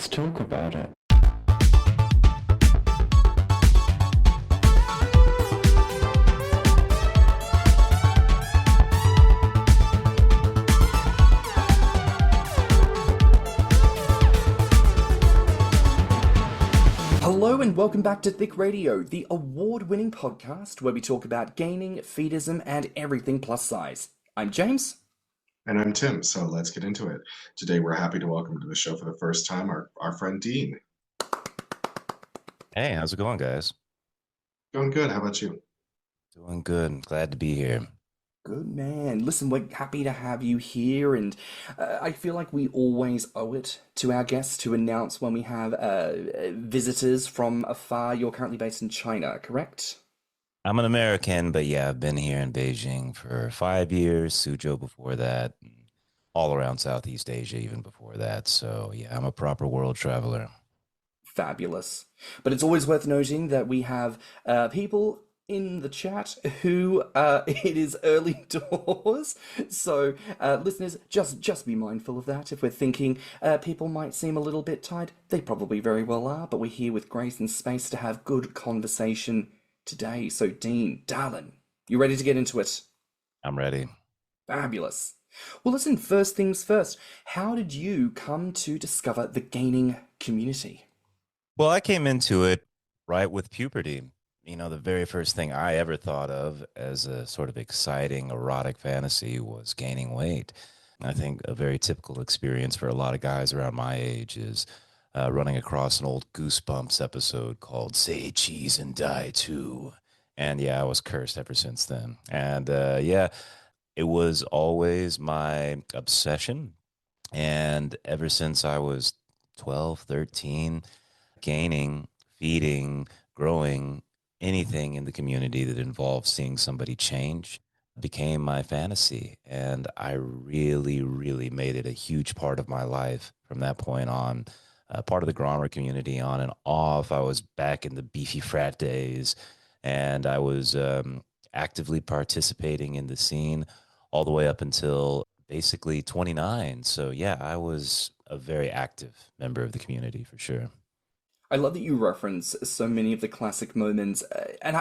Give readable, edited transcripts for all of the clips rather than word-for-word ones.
let's talk about it. Hello and welcome back to Thicc Radio, the award-winning podcast where we talk about gaming, feedism, and everything plus size. I'm James. And I'm Tim, so let's get into it. Today we're happy to welcome to the show for the first time our friend Dean. Hey, how's it going, guys? Going good, how about you? Doing good. Glad to be here. Good man. Listen, we're happy to have you here, and I feel like we always owe it to our guests to announce when we have visitors from afar. You're currently based in China, correct? I'm an American, but yeah, I've been here in Beijing for 5 years, Suzhou before that, all around Southeast Asia even before that. So yeah, I'm a proper world traveler. Fabulous. But it's always worth noting that we have people in the chat who it is early doors, so listeners, just be mindful of that. If we're thinking people might seem a little bit tired, they probably very well are, but we're here with grace and space to have good conversation today. So Dean, darling, you ready to get into it? I'm ready. Fabulous. Well, listen, first things first, how did you come to discover the gaming community? Well, I came into it right with puberty. You know, the very first thing I ever thought of as a sort of exciting erotic fantasy was gaining weight. I think a very typical experience for a lot of guys around my age is running across an old Goosebumps episode called Say Cheese and Die Too. And yeah, I was cursed ever since then. And yeah, it was always my obsession. And ever since I was 12, 13, gaining, feeding, growing, anything in the community that involved seeing somebody change became my fantasy. And I really, really made it a huge part of my life from that point on. Part of the Grommr community on and off. I was back in the beefy frat days, and I was actively participating in the scene all the way up until basically 29. So yeah, I was a very active member of the community for sure. I love that you reference so many of the classic moments, and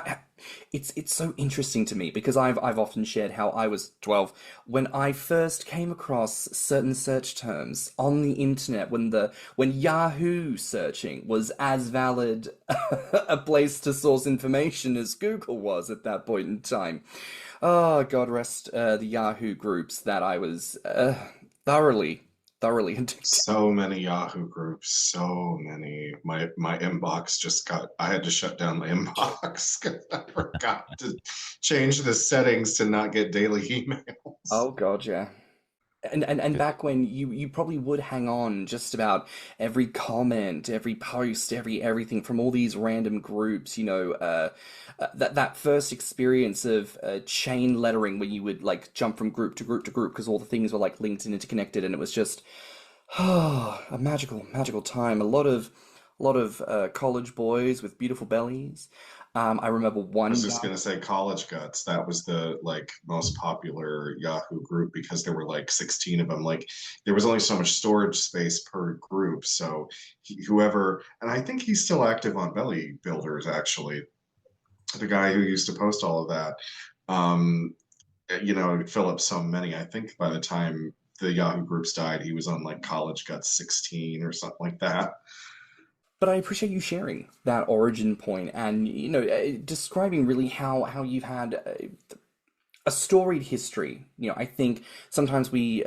it's so interesting to me because I've often shared how I was 12 when I first came across certain search terms on the internet when Yahoo searching was as valid a place to source information as Google was at that point in time. Oh, God rest the Yahoo groups that I was thoroughly addicted. So many Yahoo groups, so many. My inbox I had to shut down my inbox because I forgot to change the settings to not get daily emails. Oh God, yeah. And back when you probably would hang on just about every comment, every post, everything from all these random groups, you know, that first experience of chain lettering when you would like jump from group to group to group because all the things were like linked and interconnected, and it was just a magical time. A lot of college boys with beautiful bellies. I remember one. I was just gonna say College Guts. That was the most popular Yahoo group because there were like 16 of them. Like there was only so much storage space per group. So whoever, and I think he's still active on Belly Builders actually. The guy who used to post all of that, you know, fill up so many. I think by the time the Yahoo groups died, he was on like College Guts 16 or something like that. But I appreciate you sharing that origin point and, you know, describing really how you've had a storied history. You know, I think sometimes we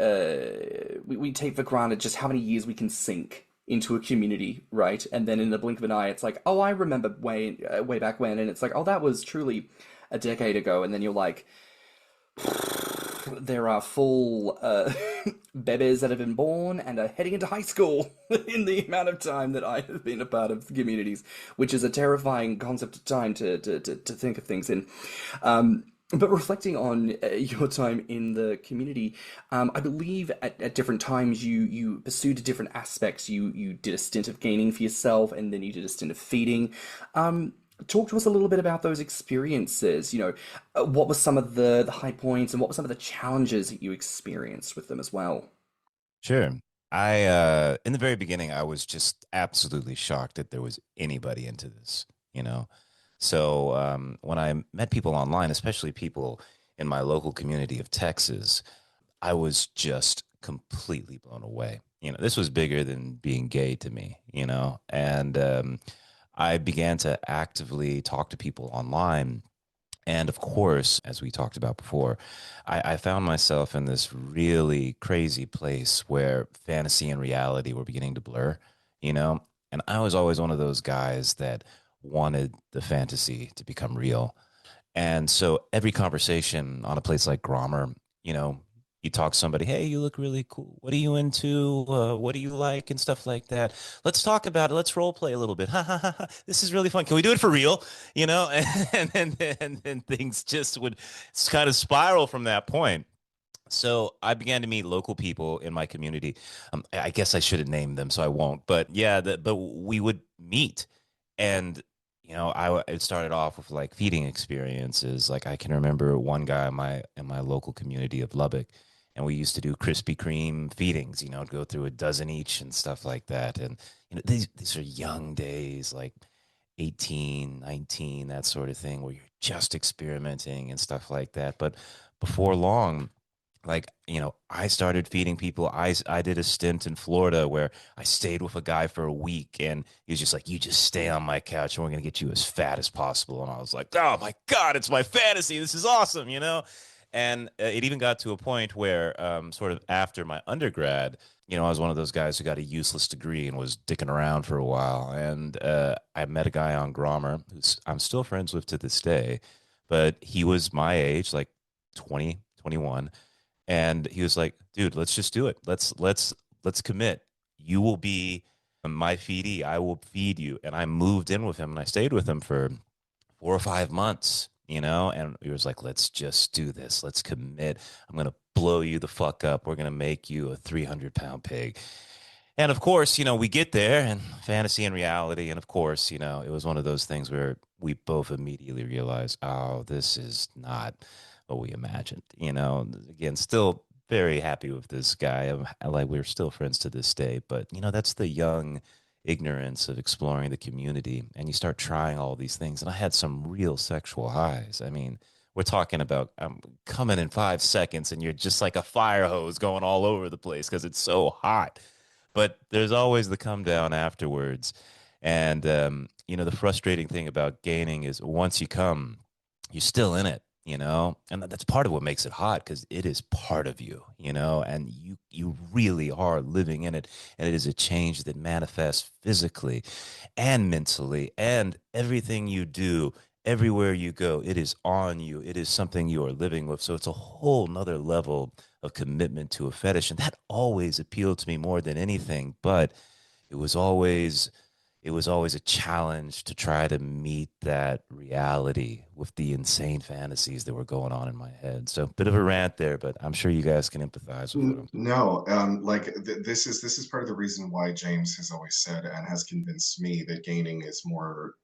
take for granted just how many years we can sink into a community, right? And then in the blink of an eye, it's like, oh, I remember way back when, and it's like, oh, that was truly a decade ago, and then you're like, there are full bebes that have been born and are heading into high school in the amount of time that I have been a part of communities, which is a terrifying concept of time to think of things in. But reflecting on your time in the community, I believe at different times you pursued different aspects. You did a stint of gaining for yourself, and then you did a stint of feeding. Talk to us a little bit about those experiences. You know, what were some of the high points and what were some of the challenges that you experienced with them as well? Sure. I in the very beginning, I was just absolutely shocked that there was anybody into this, you know. So when I met people online, especially people in my local community of Texas, I was just completely blown away. You know, this was bigger than being gay to me, you know, and I began to actively talk to people online. And of course, as we talked about before, I found myself in this really crazy place where fantasy and reality were beginning to blur, you know? And I was always one of those guys that wanted the fantasy to become real. And so every conversation on a place like Grommr, you know, you talk to somebody, hey, you look really cool. What are you into? What do you like? And stuff like that. Let's talk about it. Let's role play a little bit. Ha ha ha. This is really fun. Can we do it for real? You know, and things just would kind of spiral from that point. So I began to meet local people in my community. I guess I should have named them, so I won't. But yeah, but we would meet, and you know, it started off with like feeding experiences. Like I can remember one guy in my local community of Lubbock, and we used to do Krispy Kreme feedings. You know, go through a dozen each and stuff like that. And you know, these are young days, like 18, 19, that sort of thing, where you're just experimenting and stuff like that. But before long, like, you know, I started feeding people. I did a stint in Florida where I stayed with a guy for a week, and he was just like, you just stay on my couch and we're going to get you as fat as possible. And I was like, oh my God, it's my fantasy, this is awesome, you know. And it even got to a point where sort of after my undergrad, you know, I was one of those guys who got a useless degree and was dicking around for a while. And I met a guy on Grommr who I'm still friends with to this day, but he was my age, like 20, 21, and he was like, dude, let's just do it. Let's commit. You will be my feedee. I will feed you. And I moved in with him, and I stayed with him for 4 or 5 months, you know. And he was like, let's just do this. Let's commit. I'm going to blow you the fuck up. We're going to make you a 300-pound pig. And of course, you know, we get there, and fantasy and reality. And of course, you know, it was one of those things where we both immediately realized, oh, this is not what we imagined. You know, again, still very happy with this guy. Like, we're still friends to this day. But, you know, that's the young ignorance of exploring the community. And you start trying all these things. And I had some real sexual highs. I mean, we're talking about coming in 5 seconds, and you're just like a fire hose going all over the place because it's so hot. But there's always the come down afterwards. And, you know, the frustrating thing about gaining is once you come, you're still in it, you know, and that's part of what makes it hot because it is part of you, you know, and you really are living in it. And it is a change that manifests physically and mentally, and everything you do, everywhere you go, it is on you. It is something you are living with. So it's a whole nother level of commitment to a fetish. And that always appealed to me more than anything. But it was always it was always a challenge to try to meet that reality with the insane fantasies that were going on in my head. So bit of a rant there, but I'm sure you guys can empathize with what I'm talking No, like this is part of the reason why James has always said and has convinced me that gaining is more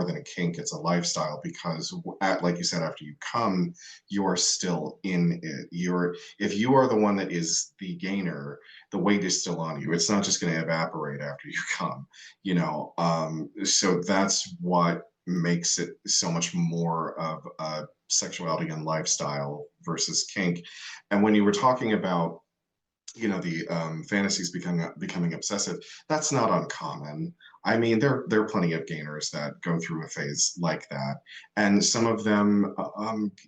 than a kink. It's a lifestyle because like you said, after you come, you're still in it. If you are the one that is the gainer, the weight is still on you. It's not just going to evaporate after you come, you know. So that's what makes it so much more of a sexuality and lifestyle versus kink. And when you were talking about, you know, the fantasies becoming obsessive, that's not uncommon. I mean, there are plenty of gainers that go through a phase like that, and some of them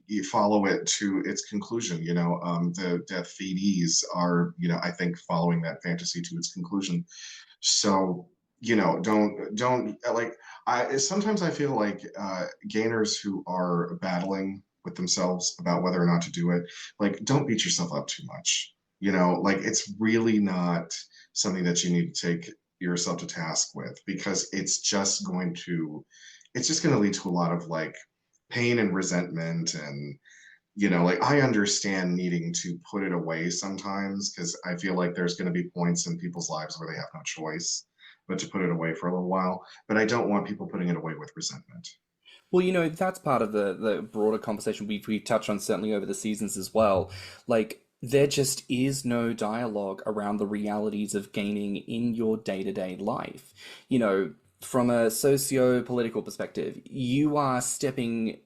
you follow it to its conclusion. You know, the death feedees are, you know, I think following that fantasy to its conclusion. So, you know, don't like. I sometimes I feel like gainers who are battling with themselves about whether or not to do it, like, don't beat yourself up too much. You know, like, it's really not something that you need to take yourself to task with, because it's just going to lead to a lot of like pain and resentment. And you know, like, I understand needing to put it away sometimes because I feel like there's going to be points in people's lives where they have no choice but to put it away for a little while. But I don't want people putting it away with resentment. Well, that's part of the broader conversation we touched on certainly over the seasons as well. Like, There just is no dialogue around the realities of gaining in your day-to-day life. You know, from a socio-political perspective, you are stepping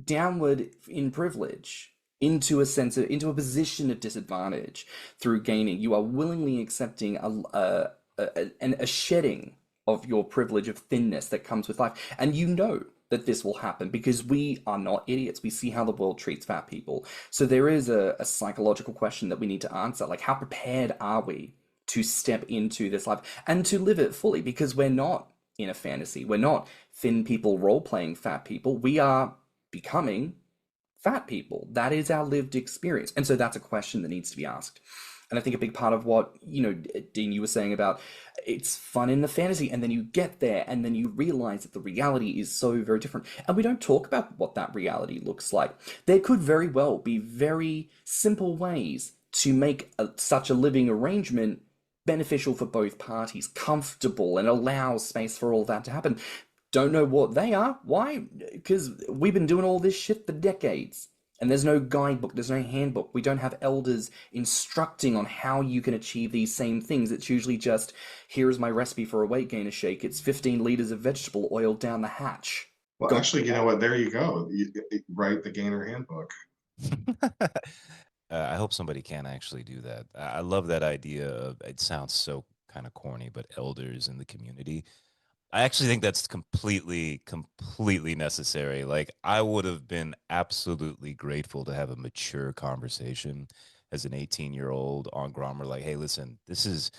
downward in privilege into into a position of disadvantage through gaining. You are willingly accepting a shedding of your privilege of thinness that comes with life, and you know that this will happen because we are not idiots. We see how the world treats fat people. So there is a psychological question that we need to answer, like how prepared are we to step into this life and to live it fully, because we're not in a fantasy. We're not thin people role playing fat people. We are becoming fat people. That is our lived experience. And so that's a question that needs to be asked. And I think a big part of what, Dean, you were saying about it's fun in the fantasy, and then you get there and then you realize that the reality is so very different. And we don't talk about what that reality looks like. There could very well be very simple ways to make such a living arrangement beneficial for both parties, comfortable, and allow space for all that to happen. Don't know what they are. Why? Because we've been doing all this shit for decades. And there's no guidebook, there's no handbook. We don't have elders instructing on how you can achieve these same things. It's usually just, here's my recipe for a weight gainer shake. It's 15 liters of vegetable oil down the hatch. Well, actually, you know what? There you go. You write the gainer handbook. I hope somebody can actually do that. I love that idea of, it sounds so kind of corny, but elders in the community. I actually think that's completely necessary. Like, I would have been absolutely grateful to have a mature conversation as an 18-year-old on Grommr. Like, hey, listen, this is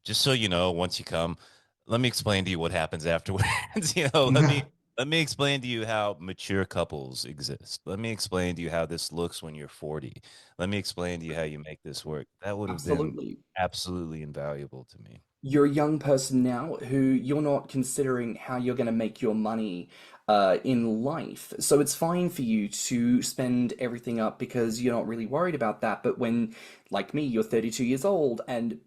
just so you know, once you come, let me explain to you what happens afterwards. Let me explain to you how mature couples exist. Let me explain to you how this looks when you're 40. Let me explain to you how you make this work. That would have been Absolutely. absolutely invaluable to me. You're a young person now who you're not considering how you're going to make your money in life. So it's fine for you to spend everything up because you're not really worried about that. But when, like me, you're 32 years old and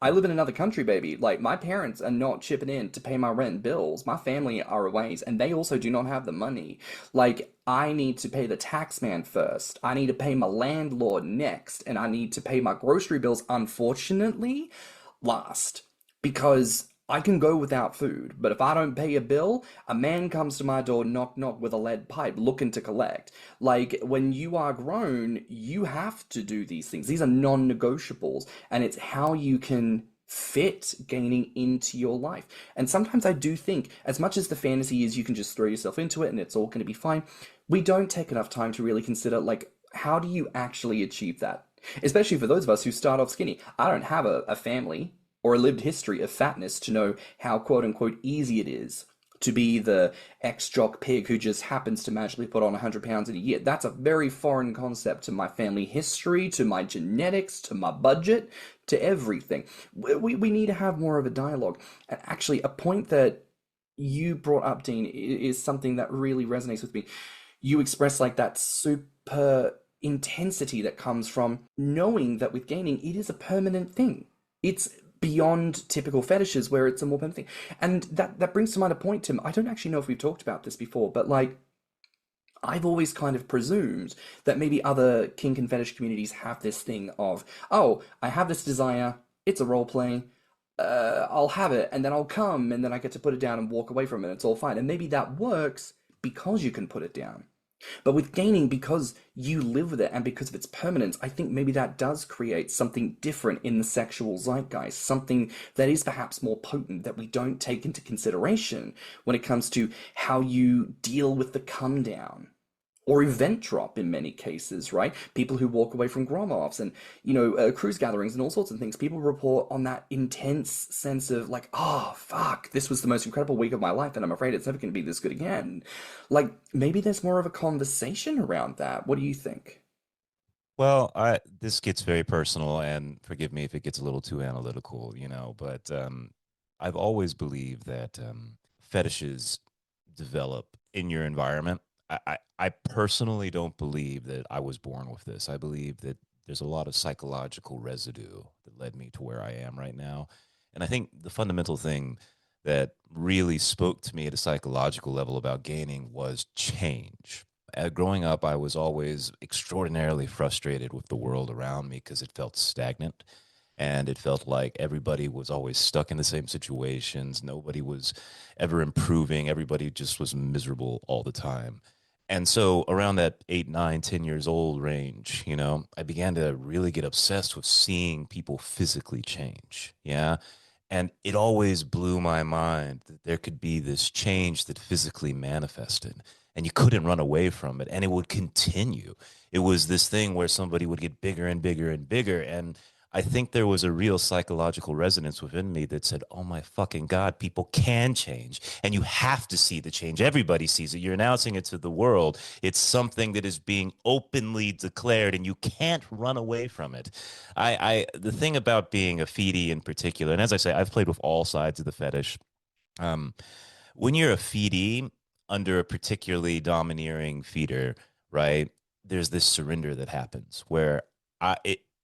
I live in another country, baby. Like, my parents are not chipping in to pay my rent and bills. My family are away, and they also do not have the money. Like, I need to pay the tax man first. I need to pay my landlord next, and I need to pay my grocery bills, unfortunately, last. Because I can go without food, but if I don't pay a bill, a man comes to my door knock knock with a lead pipe looking to collect. Like, when you are grown, you have to do these things. These are non-negotiables, and it's how you can fit gaining into your life. And sometimes I do think, as much as the fantasy is you can just throw yourself into it and it's all going to be fine, we don't take enough time to really consider, like, how do you actually achieve that? Especially for those of us who start off skinny. I don't have a family or a lived history of fatness to know how quote unquote easy it is to be the ex-jock pig who just happens to magically put on 100 pounds in a year. That's a very foreign concept to my family history, to my genetics, to my budget, to everything. We need to have more of a dialogue. And actually, a point that you brought up, Dean, is something that really resonates with me. You express like that super intensity that comes from knowing that with gaining, it is a permanent thing. It's beyond typical fetishes where it's a more permanent thing. And that brings to mind a point, Tim. I don't actually know if we've talked about this before, but like, I've always kind of presumed that maybe other kink and fetish communities have this thing of, oh, I have this desire, it's a role play, I'll have it, and then I'll come, and then I get to put it down and walk away from it, and it's all fine. And maybe that works because you can put it down. But with gaining, because you live with it and because of its permanence, I think maybe that does create something different in the sexual zeitgeist, something that is perhaps more potent that we don't take into consideration when it comes to how you deal with the come down. Or event drop in many cases, right? People who walk away from Grommr and, cruise gatherings and all sorts of things. People report on that intense sense of like, oh, fuck, this was the most incredible week of my life and I'm afraid it's never going to be this good again. Like, maybe there's more of a conversation around that. What do you think? Well, this gets very personal, and forgive me if it gets a little too analytical, but I've always believed that fetishes develop in your environment. I personally don't believe that I was born with this. I believe that there's a lot of psychological residue that led me to where I am right now. And I think the fundamental thing that really spoke to me at a psychological level about gaining was change. Growing up, I was always extraordinarily frustrated with the world around me because it felt stagnant. And it felt like everybody was always stuck in the same situations. Nobody was ever improving. Everybody just was miserable all the time. And so around that 8, 9, 10 years old range, I began to really get obsessed with seeing people physically change. Yeah. And it always blew my mind that there could be this change that physically manifested and you couldn't run away from it. And it would continue. It was this thing where somebody would get bigger and bigger and bigger. And I think there was a real psychological resonance within me that said, oh my fucking God, people can change. And you have to see the change. Everybody sees it. You're announcing it to the world. It's something that is being openly declared and you can't run away from it. The thing about being a feedie in particular, and as I say, I've played with all sides of the fetish. When you're a feedie under a particularly domineering feeder, right, there's this surrender that happens where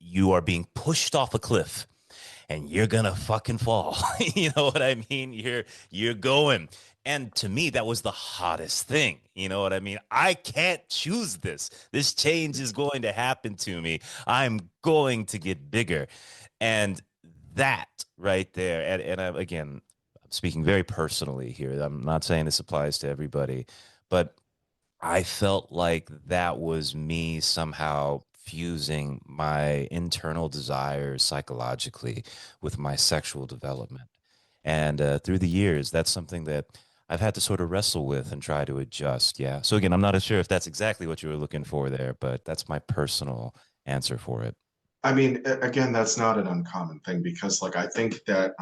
you are being pushed off a cliff and you're gonna fucking fall. You know what I mean? You're going. And to me, that was the hottest thing. You know what I mean? I can't choose this. This change is going to happen to me. I'm going to get bigger. And that right there, and again, I'm speaking very personally here. I'm not saying this applies to everybody, but I felt like that was me somehow fusing my internal desires psychologically with my sexual development. And through the years, that's something that I've had to sort of wrestle with and try to adjust. Yeah. So again, I'm not sure if that's exactly what you were looking for there, but that's my personal answer for it. I mean, again, that's not an uncommon thing because, like, I think that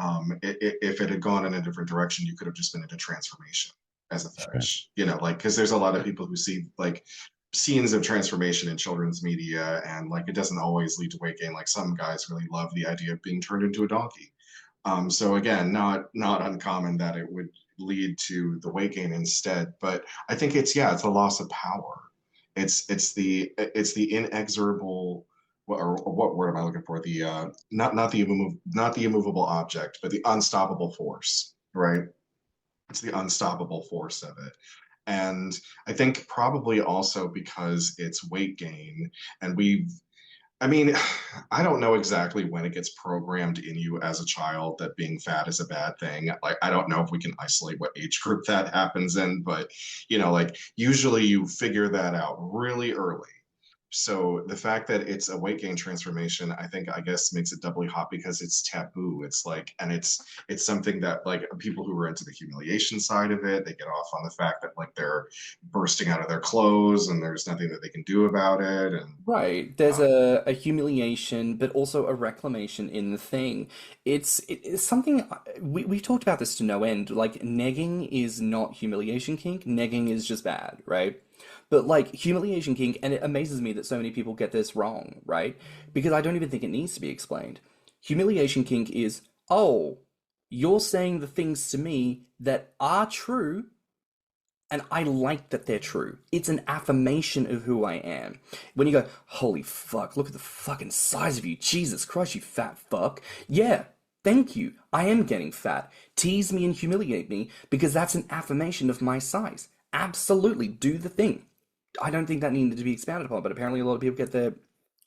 if it had gone in a different direction, you could have just been into transformation as a Sure. fetish, like, because there's a lot of people who see like scenes of transformation in children's media, and like it doesn't always lead to weight gain. Like some guys really love the idea of being turned into a donkey. So again, not uncommon that it would lead to the weight gain instead. But I think it's a loss of power. It's the inexorable, or what word am I looking for? The not the immovable object, but the unstoppable force, right? It's the unstoppable force of it. And I think probably also because it's weight gain, and I mean, I don't know exactly when it gets programmed in you as a child that being fat is a bad thing. Like, I don't know if we can isolate what age group that happens in, but, like, usually you figure that out really early. So the fact that it's a weight gain transformation, I guess makes it doubly hot because it's taboo. It's like, and it's something that, like, people who are into the humiliation side of it, they get off on the fact that, like, they're bursting out of their clothes and there's nothing that they can do about it. And Right. There's a humiliation, but also a reclamation in the thing. It's something we've talked about this to no end. Like negging is not humiliation kink. Negging is just bad, right? But like humiliation kink, and it amazes me that so many people get this wrong, right? Because I don't even think it needs to be explained. Humiliation kink is, oh, you're saying the things to me that are true, and I like that they're true. It's an affirmation of who I am. When you go, holy fuck, look at the fucking size of you. Jesus Christ, you fat fuck. Yeah, thank you. I am getting fat. Tease me and humiliate me because that's an affirmation of my size. Absolutely, do the thing. I don't think that needed to be expounded upon, but apparently a lot of people get their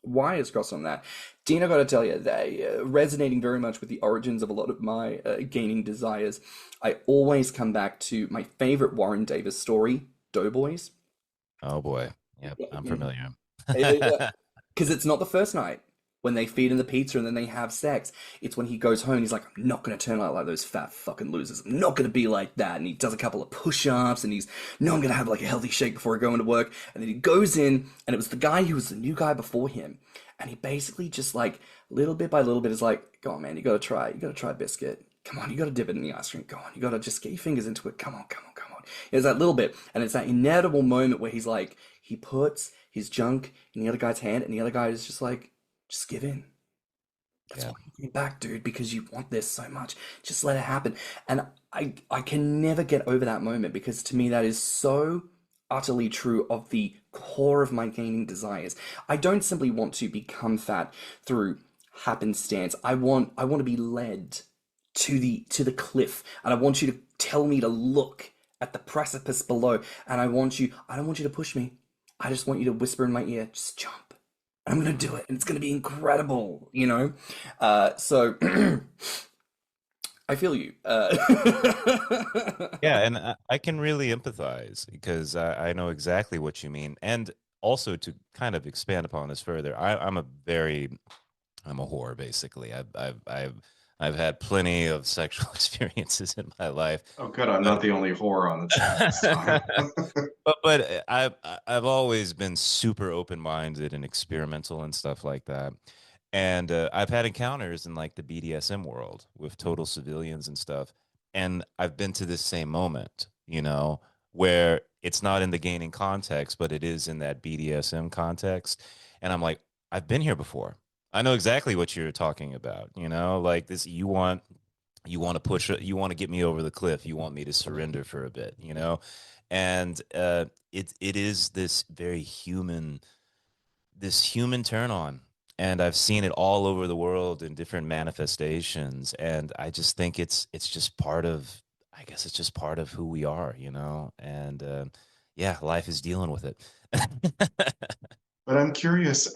wires crossed on that. Dean, I gotta tell you, they resonating very much with the origins of a lot of my gaining desires. I always come back to my favorite Warren Davis story, Doughboys. Oh boy. Yep, I'm familiar. Because it's not the first night when they feed him the pizza and then they have sex. It's when he goes home and he's like, I'm not going to turn out like those fat fucking losers. I'm not going to be like that. And he does a couple of push-ups and no, I'm going to have like a healthy shake before I go into work. And then he goes in and it was the guy who was the new guy before him. And he basically just like, little bit by little bit is like, go on, man, you got to try a biscuit. Come on, you got to dip it in the ice cream. Go on, you got to just get your fingers into it. Come on. It's that little bit. And it's that inevitable moment where he's like, he puts his junk in the other guy's hand and the other guy is just like, just give in. That's why you're back, dude, because you want this so much. Just let it happen. And I can never get over that moment because to me that is so utterly true of the core of my gaining desires. I don't simply want to become fat through happenstance. I want to be led to the cliff, and I want you to tell me to look at the precipice below, and I don't want you to push me. I just want you to whisper in my ear, just jump. I'm gonna do it, and it's gonna be incredible, you know? So I feel you. Yeah, and I can really empathize because I know exactly what you mean. And also to kind of expand upon this further, I'm a whore basically. I've had plenty of sexual experiences in my life. Oh, good. I'm But not the only whore on the chat this time. but I've always been super open-minded and experimental and stuff like that. And I've had encounters in like the BDSM world with total civilians and stuff. And I've been to this same moment, where it's not in the gaining context, but it is in that BDSM context. And I'm like, I've been here before. I know exactly what you're talking about, like this, you want to get me over the cliff. You want me to surrender for a bit, and it is this human turn on. And I've seen it all over the world in different manifestations. And I just think it's just part of, I guess it's just part of who we are, And yeah, life is dealing with it. But I'm curious,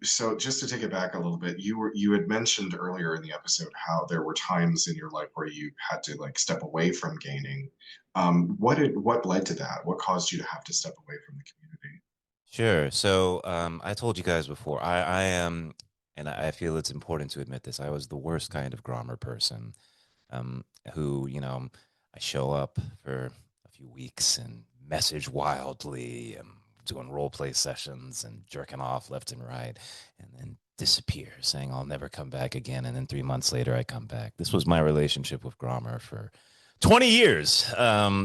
so just to take it back a little bit, you had mentioned earlier in the episode how there were times in your life where you had to like step away from gaining. What led to that? What caused you to have to step away from the community? Sure. So I told you guys before, I am, and I feel it's important to admit this. I was the worst kind of Grommr person, who, I show up for a few weeks and message wildly, and doing role play sessions and jerking off left and right, and then disappear, saying I'll never come back again. And then 3 months later, I come back. This was my relationship with Grommr for 20 years.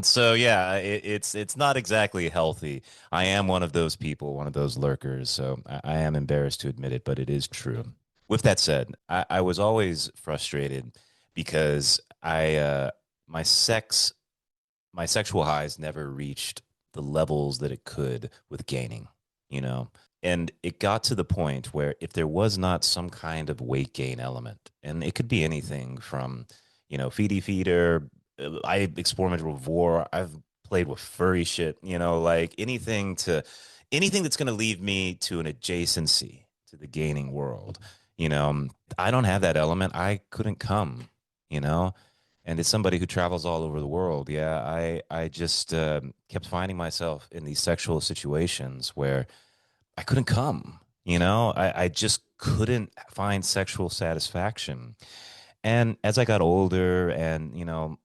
So yeah, it's not exactly healthy. I am one of those people, one of those lurkers. So I am embarrassed to admit it, but it is true. With that said, I was always frustrated because my my sexual highs never reached the levels that it could with gaining, you know. And it got to the point where if there was not some kind of weight gain element, and it could be anything from, feedy feeder, I experimented with vor, I've played with furry shit, like anything that's going to lead me to an adjacency to the gaining world. I don't have that element. I couldn't come, you know and as somebody who travels all over the world, yeah, I just kept finding myself in these sexual situations where I couldn't come. I just couldn't find sexual satisfaction. And as I got older and,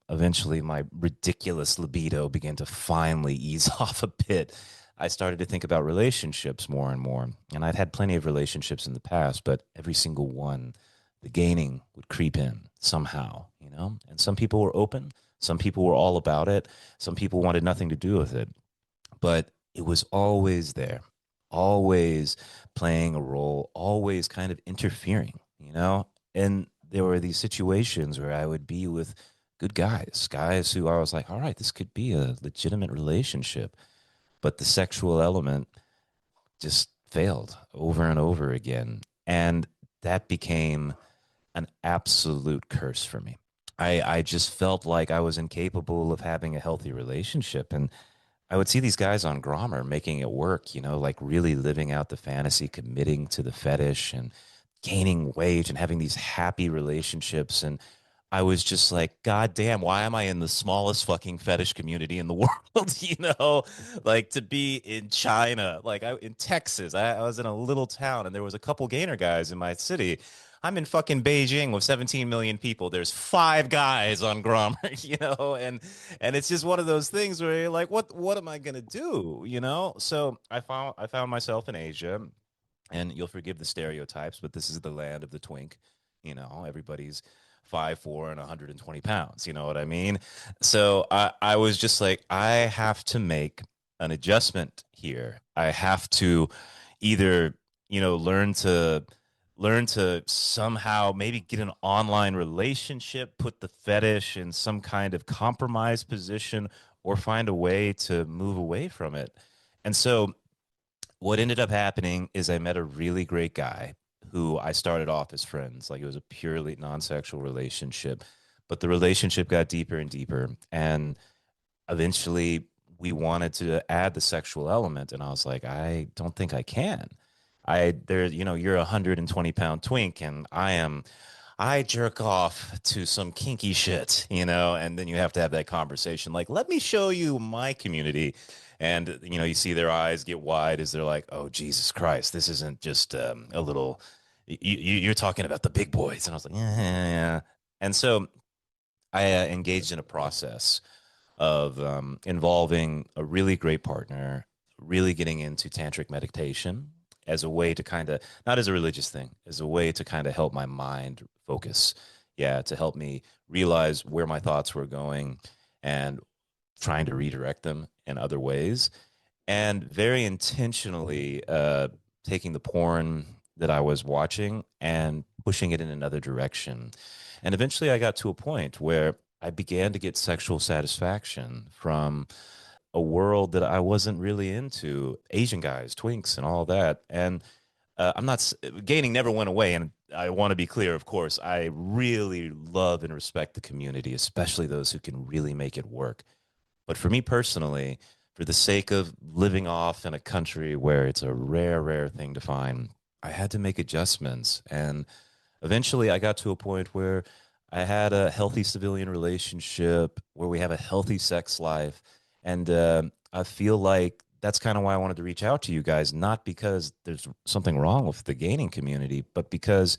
eventually my ridiculous libido began to finally ease off a bit, I started to think about relationships more and more. And I'd had plenty of relationships in the past, but every single one, the gaining would creep in somehow, And some people were open, some people were all about it, some people wanted nothing to do with it. But it was always there, always playing a role, always kind of interfering. And there were these situations where I would be with good guys who I was like, all right, this could be a legitimate relationship. But the sexual element just failed over and over again. And that became an absolute curse for me. I just felt like I was incapable of having a healthy relationship. And I would see these guys on Grommr making it work, like really living out the fantasy, committing to the fetish and gaining weight and having these happy relationships. And I was just like, God damn, why am I in the smallest fucking fetish community in the world? Like to be in China, like in Texas, I was in a little town and there was a couple gainer guys in my city. I'm in fucking Beijing with 17 million people. There's 5 guys on Grommr, and it's just one of those things where you're like, what am I gonna do? So I found myself in Asia, and you'll forgive the stereotypes, but this is the land of the twink. Everybody's 5'4" and 120 pounds. You know what I mean? So I was just like, I have to make an adjustment here. I have to either, learn to somehow maybe get an online relationship, put the fetish in some kind of compromise position, or find a way to move away from it. And so what ended up happening is I met a really great guy who I started off as friends. Like it was a purely non-sexual relationship, but the relationship got deeper and deeper. And eventually we wanted to add the sexual element, and I was like, I don't think I can. You're a 120-pound twink, and I jerk off to some kinky shit, and then you have to have that conversation. Like, let me show you my community. And, you see their eyes get wide as they're like, oh, Jesus Christ, this isn't just a little, you're talking about the big boys. And I was like, yeah. And so I engaged in a process of involving a really great partner, really getting into tantric meditation as a way to kind of, not as a religious thing, as a way to kind of help my mind focus. Yeah, to help me realize where my thoughts were going and trying to redirect them in other ways. And very intentionally taking the porn that I was watching and pushing it in another direction. And eventually I got to a point where I began to get sexual satisfaction from a world that I wasn't really into, Asian guys, twinks, and all that. And I'm not gaining never went away. And I want to be clear, of course, I really love and respect the community, especially those who can really make it work. But for me personally, for the sake of living off in a country where it's a rare, rare thing to find, I had to make adjustments. And eventually I got to a point where I had a healthy civilian relationship, where we have a healthy sex life. And I feel like that's kind of why I wanted to reach out to you guys, not because there's something wrong with the gaining community, but because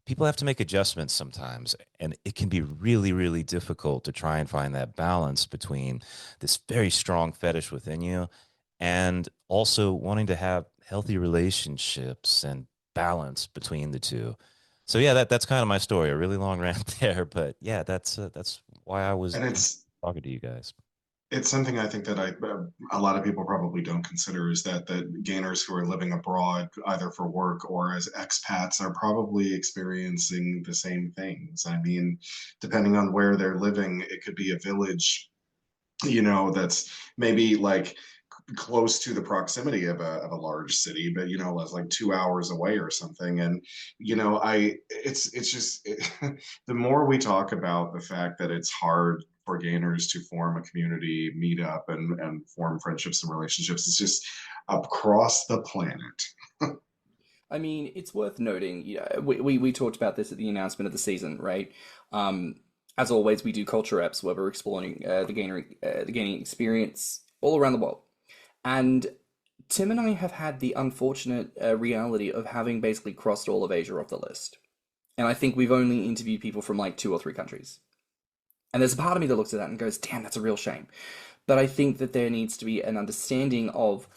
people have to make adjustments sometimes. And it can be really, really difficult to try and find that balance between this very strong fetish within you and also wanting to have healthy relationships and balance between the two. So yeah, that's kind of my story. A really long rant there, but yeah, that's why I was And talking to you guys. it's something I think that a lot of people probably don't consider is that the gainers who are living abroad, either for work or as expats, are probably experiencing the same things. I mean, depending on where they're living, it could be a village, that's maybe like close to the proximity of a large city, but it's like 2 hours away or something. And it's just the more we talk about the fact that it's hard for gainers to form a community, meet up, and form friendships and relationships, it's just across the planet. I mean, it's worth noting, we talked about this at the announcement of the season, right? As always, we do culture apps where we're exploring the gaining experience all around the world. And Tim and I have had the unfortunate reality of having basically crossed all of Asia off the list. And I think we've only interviewed people from like 2 or 3 countries. And there's a part of me that looks at that and goes, damn, that's a real shame. But I think that there needs to be an understanding of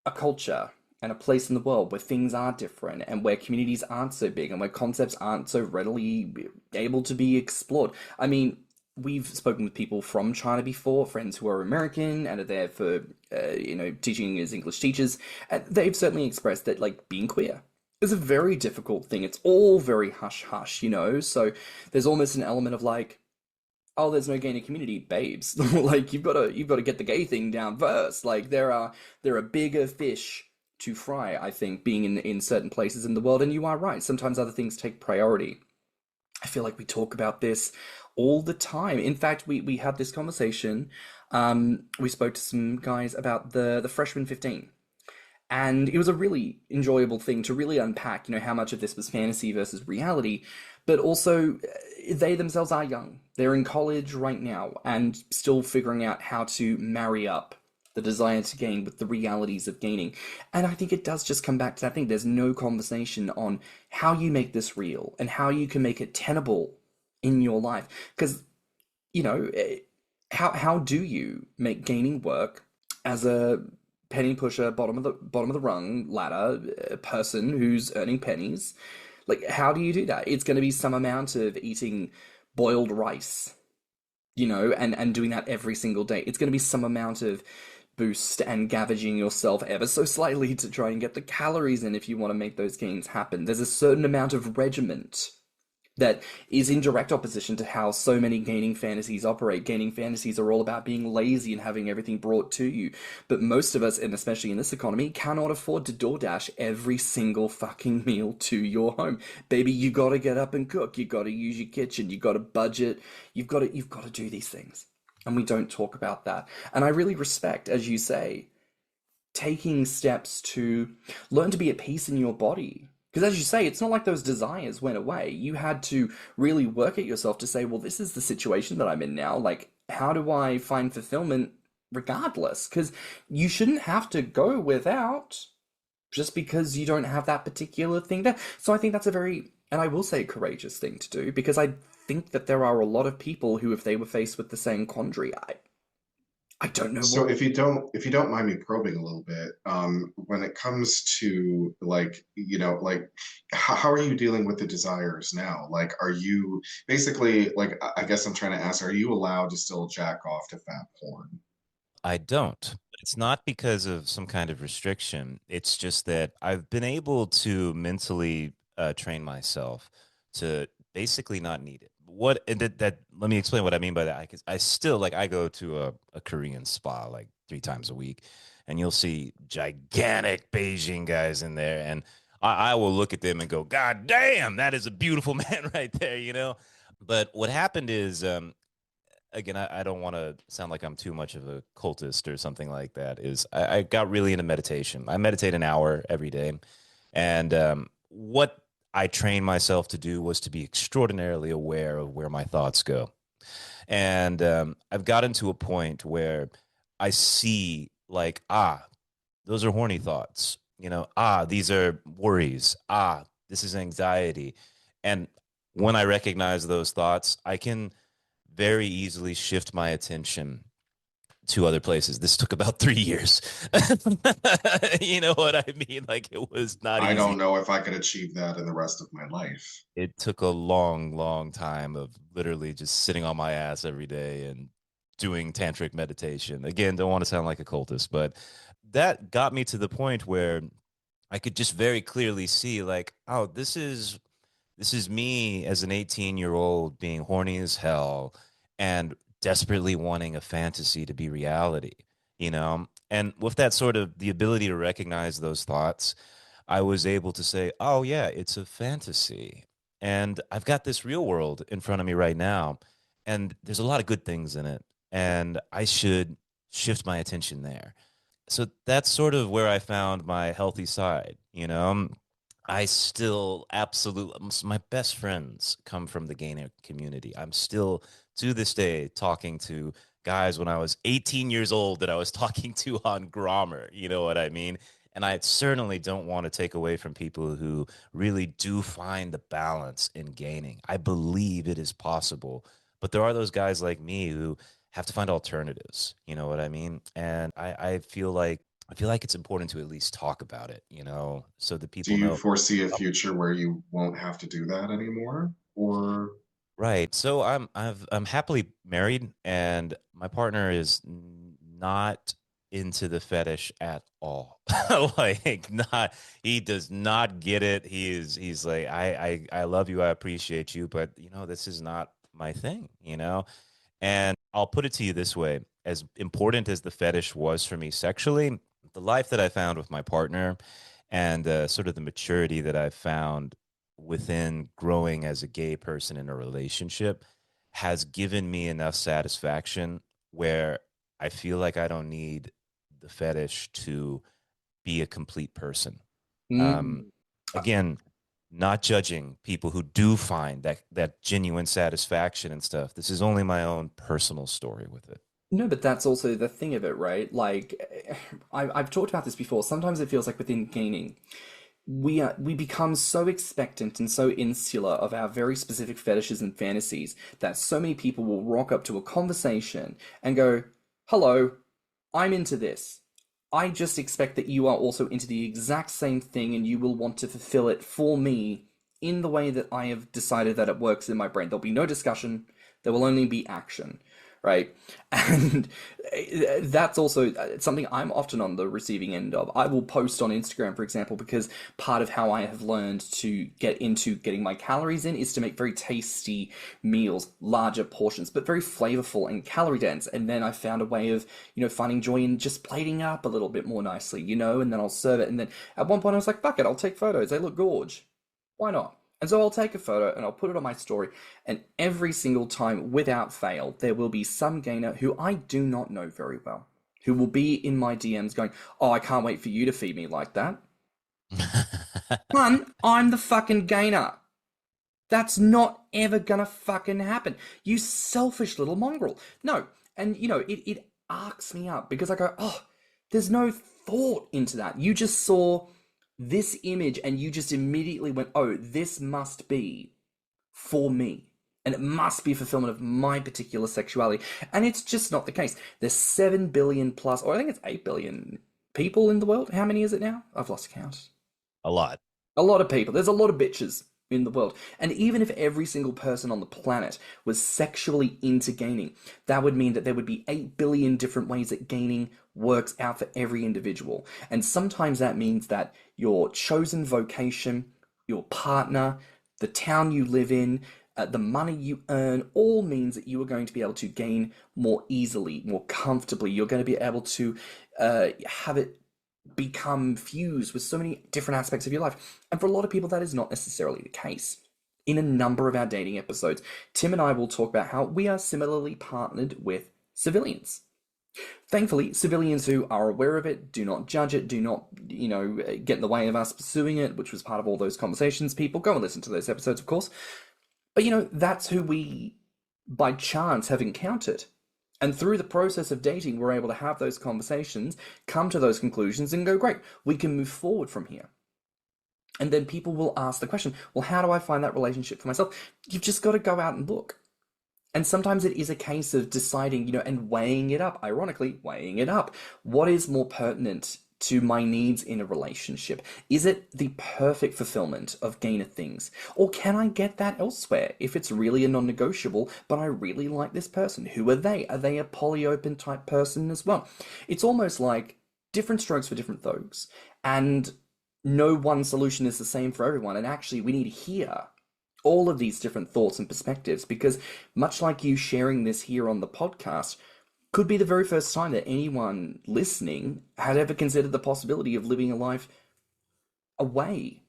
a culture and a place in the world where things are different and where communities aren't so big and where concepts aren't so readily able to be explored. I mean, we've spoken with people from China before, friends who are American and are there for, teaching as English teachers. And they've certainly expressed that, like, being queer is a very difficult thing. It's all very hush-hush, So there's almost an element of, like, oh, there's no gay community, babes. Like, you've got to get the gay thing down first. Like, there are bigger fish to fry, I think, being in certain places in the world. And you are right. Sometimes other things take priority. I feel like we talk about this all the time. In fact, we had this conversation. We spoke to some guys about the Freshman 15. And it was a really enjoyable thing to really unpack, how much of this was fantasy versus reality. But also, they themselves are young. They're in college right now and still figuring out how to marry up the desire to gain with the realities of gaining. And I think it does just come back to that thing. There's no conversation on how you make this real and how you can make it tenable in your life. Because, how do you make gaining work as a penny pusher, bottom of the rung ladder person who's earning pennies? Like, how do you do that? It's going to be some amount of eating boiled rice, and doing that every single day. It's going to be some amount of boost and gavaging yourself ever so slightly to try and get the calories in if you want to make those gains happen. There's a certain amount of regiment that is in direct opposition to how so many gaining fantasies operate. Gaining fantasies are all about being lazy and having everything brought to you. But most of us, and especially in this economy, cannot afford to DoorDash every single fucking meal to your home. Baby, you gotta get up and cook. You gotta use your kitchen. You gotta budget. You've gotta do these things. and we don't talk about that. And I really respect, as you say, taking steps to learn to be at peace in your body. Because as you say, it's not like those desires went away. You had to really work at yourself to say, well, this is the situation that I'm in now. Like, how do I find fulfillment regardless? Because you shouldn't have to go without just because you don't have that particular thing there. So I think that's a very, and I will say, courageous thing to do, because I think that there are a lot of people who, if they were faced with the same quandary, I don't know So what. if you don't mind me probing a little bit, when it comes to like, like how are you dealing with the desires now? Like, are you basically like, I guess I'm trying to ask, are you allowed to still jack off to fat porn? I don't. It's not because of some kind of restriction. It's just that I've been able to mentally train myself to basically not need it. What and that let me explain what I mean by that. I still like I go to a Korean spa like 3 times a week, and you'll see gigantic Beijing guys in there, and I will look at them and go, God damn, that is a beautiful man right there, you know. But what happened is again, I don't want to sound like I'm too much of a cultist or something like that. Is I got really into meditation. I meditate an hour every day, and what I trained myself to do was to be extraordinarily aware of where my thoughts go. And I've gotten to a point where I see like those are horny thoughts. You know, these are worries. This is anxiety. And when I recognize those thoughts, I can very easily shift my attention to other places. This took about 3 years. You know what I mean? Like it was not I don't easy. know if I could achieve that in the rest of my life. It took a long, long time of literally just sitting on my ass every day and doing tantric meditation. Again, don't want to sound like a cultist, but that got me to the point where I could just very clearly see like, oh, this is me as an 18-year-old being horny as hell and desperately wanting a fantasy to be reality, you know? And with that sort of the ability to recognize those thoughts, I was able to say, oh, yeah, it's a fantasy. And I've got this real world in front of me right now. And there's a lot of good things in it. And I should shift my attention there. So that's sort of where I found my healthy side, you know? I still absolutely, my best friends come from the gainer community. I'm still to this day talking to guys when I was 18 years old that I was talking to on Grommr. You know what I mean? And I certainly don't want to take away from people who really do find the balance in gaining. I believe it is possible, but there are those guys like me who have to find alternatives. You know what I mean? And I feel like it's important to at least talk about it, you know, so that Do people you know. foresee a future where you won't have to do that anymore? Or Right. So I'm happily married, and my partner is not into the fetish at all. Like not, he does not get it. He's like, I love you, I appreciate you, but you know, this is not my thing, you know? And I'll put it to you this way, as important as the fetish was for me sexually, the life that I found with my partner and sort of the maturity that I've found within growing as a gay person in a relationship has given me enough satisfaction where I feel like I don't need the fetish to be a complete person. Um, Mm. again, not judging people who do find that genuine satisfaction and stuff. This is only my own personal story with it. No, but that's also the thing of it, right? Like, I've talked about this before. Sometimes it feels like within gaming, we become so expectant and so insular of our very specific fetishes and fantasies that so many people will rock up to a conversation and go, "Hello, I'm into this. I just expect that you are also into the exact same thing and you will want to fulfill it for me in the way that I have decided that it works in my brain. There'll be no discussion, there will only be action." Right? And that's also something I'm often on the receiving end of. I will post on Instagram, for example, because part of how I have learned to get into getting my calories in is to make very tasty meals, larger portions, but very flavorful and calorie dense. And then I found a way of, finding joy in just plating it up a little bit more nicely, and then I'll serve it. And then at one point I was like, fuck it, I'll take photos. They look gorge. Why not? And so I'll take a photo and I'll put it on my story, and every single time, without fail, there will be some gainer who I do not know very well, who will be in my DMs going, "Oh, I can't wait for you to feed me like that." One, I'm the fucking gainer. That's not ever gonna fucking happen. You selfish little mongrel. No, and it arcs me up because I go, oh, there's no thought into that. You just saw this image and you just immediately went, oh, this must be for me. And it must be a fulfillment of my particular sexuality. And it's just not the case. There's 7 billion plus, or I think it's 8 billion people in the world. How many is it now? I've lost count. A lot. A lot of people. There's a lot of bitches in the world. And even if every single person on the planet was sexually into gaining, that would mean that there would be 8 billion different ways that gaining works out for every individual. And sometimes that means that your chosen vocation, your partner, the town you live in, the money you earn, all means that you are going to be able to gain more easily, more comfortably. You're going to be able to have it become fused with so many different aspects of your life. And for a lot of people, that is not necessarily the case. In a number of our dating episodes, Tim and I will talk about how we are similarly partnered with civilians. Thankfully, civilians who are aware of it, do not judge it, do not, get in the way of us pursuing it, which was part of all those conversations. People, go and listen to those episodes, of course. But, that's who we, by chance, have encountered. And through the process of dating, we're able to have those conversations, come to those conclusions, and go, great, we can move forward from here. And then people will ask the question, well, how do I find that relationship for myself? You've just got to go out and look. And sometimes it is a case of deciding, and weighing it up, ironically, weighing it up. What is more pertinent to my needs in a relationship? Is it the perfect fulfillment of gainer things? Or can I get that elsewhere if it's really a non-negotiable, but I really like this person? Who are they? Are they a polyopen type person as well? It's almost like different strokes for different folks, and no one solution is the same for everyone. And actually, we need to hear all of these different thoughts and perspectives, because much like you sharing this here on the podcast, could be the very first time that anyone listening had ever considered the possibility of living a life away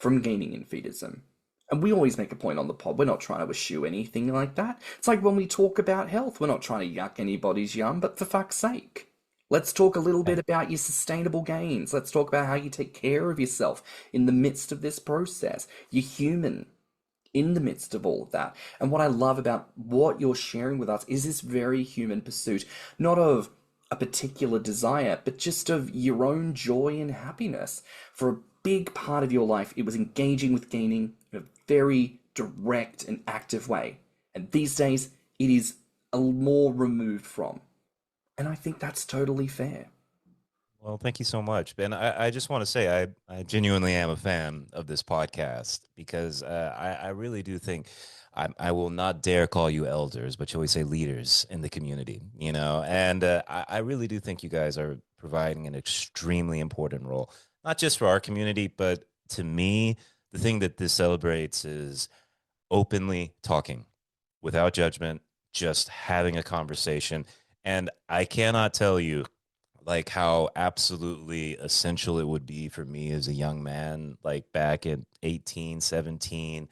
from gaining infetism. And we always make a point on the pod, we're not trying to eschew anything like that. It's like when we talk about health, we're not trying to yuck anybody's yum, but for fuck's sake, let's talk a little bit about your sustainable gains. Let's talk about how you take care of yourself in the midst of this process. You're human in the midst of all of that. And what I love about what you're sharing with us is this very human pursuit, not of a particular desire, but just of your own joy and happiness. For a big part of your life, it was engaging with gaining in a very direct and active way. And these days, it is a more removed from. And I think that's totally fair. Well, thank you so much, Ben. I just want to say I genuinely am a fan of this podcast, because I really do think I will not dare call you elders, but you always say leaders in the community, and I really do think you guys are providing an extremely important role, not just for our community, but to me, the thing that this celebrates is openly talking without judgment, just having a conversation. And I cannot tell you like how absolutely essential it would be for me as a young man, like back in 18, 17,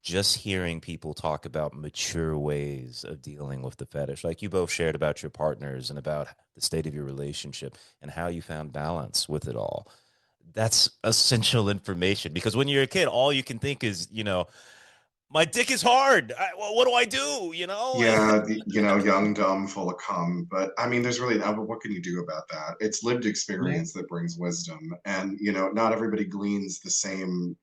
just hearing people talk about mature ways of dealing with the fetish. Like you both shared about your partners and about the state of your relationship and how you found balance with it all. That's essential information, because when you're a kid, all you can think is, my dick is hard. What do I do? Yeah, young, dumb, full of cum. But I mean, there's really, what can you do about that? It's lived experience that brings wisdom. And, not everybody gleans the same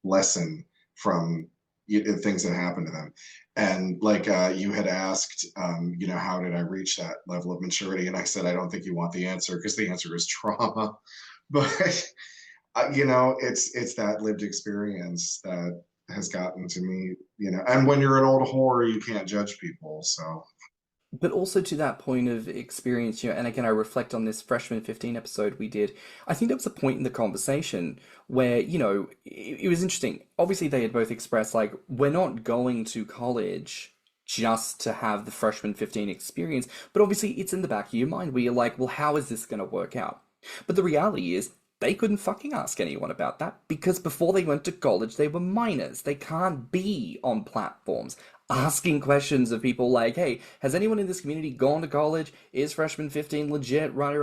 lesson from things that happen to them. And like you had asked, how did I reach that level of maturity? And I said, I don't think you want the answer, because the answer is trauma. But, it's that lived experience that has gotten to me, and when you're an old whore, you can't judge people. So, but also to that point of experience, and again, I reflect on this freshman 15 episode we did. I think there was a point in the conversation where, it was interesting. Obviously, they had both expressed, like, we're not going to college just to have the freshman 15 experience, but obviously it's in the back of your mind where you're like, well, how is this going to work out? But the reality is, They couldn't fucking ask anyone about that because before they went to college, they were minors. They can't be on platforms asking questions of people like, hey, has anyone in this community gone to college? Is freshman 15 legit? Right.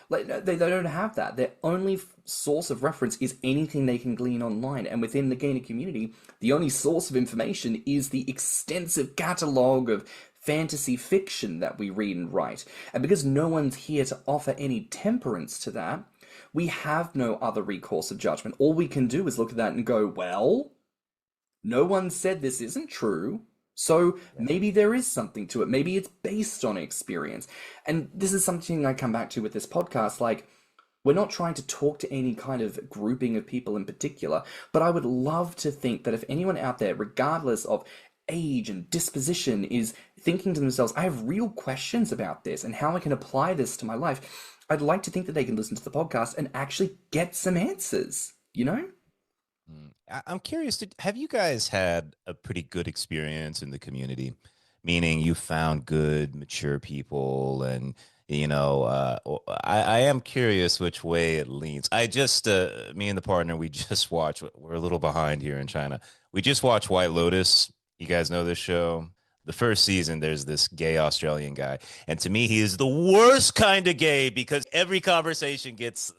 Like, no, they don't have that. Their only source of reference is anything they can glean online. And within the gamer community, the only source of information is the extensive catalogue of fantasy fiction that we read and write. And because no one's here to offer any temperance to that, we have no other recourse of judgment. All we can do is look at that and go, well, no one said this isn't true. So maybe there is something to it. Maybe it's based on experience. And this is something I come back to with this podcast. Like, we're not trying to talk to any kind of grouping of people in particular, but I would love to think that if anyone out there, regardless of age and disposition, is thinking to themselves, I have real questions about this and how I can apply this to my life, I'd like to think that they can listen to the podcast and actually get some answers, you know? I'm curious, have you guys had a pretty good experience in the community? Meaning you found good, mature people, and I am curious which way it leans. I just, me and the partner, we just watched. We're a little behind here in China. We just watched White Lotus. You guys know this show? The first season, there's this gay Australian guy, and to me, he is the worst kind of gay because every conversation gets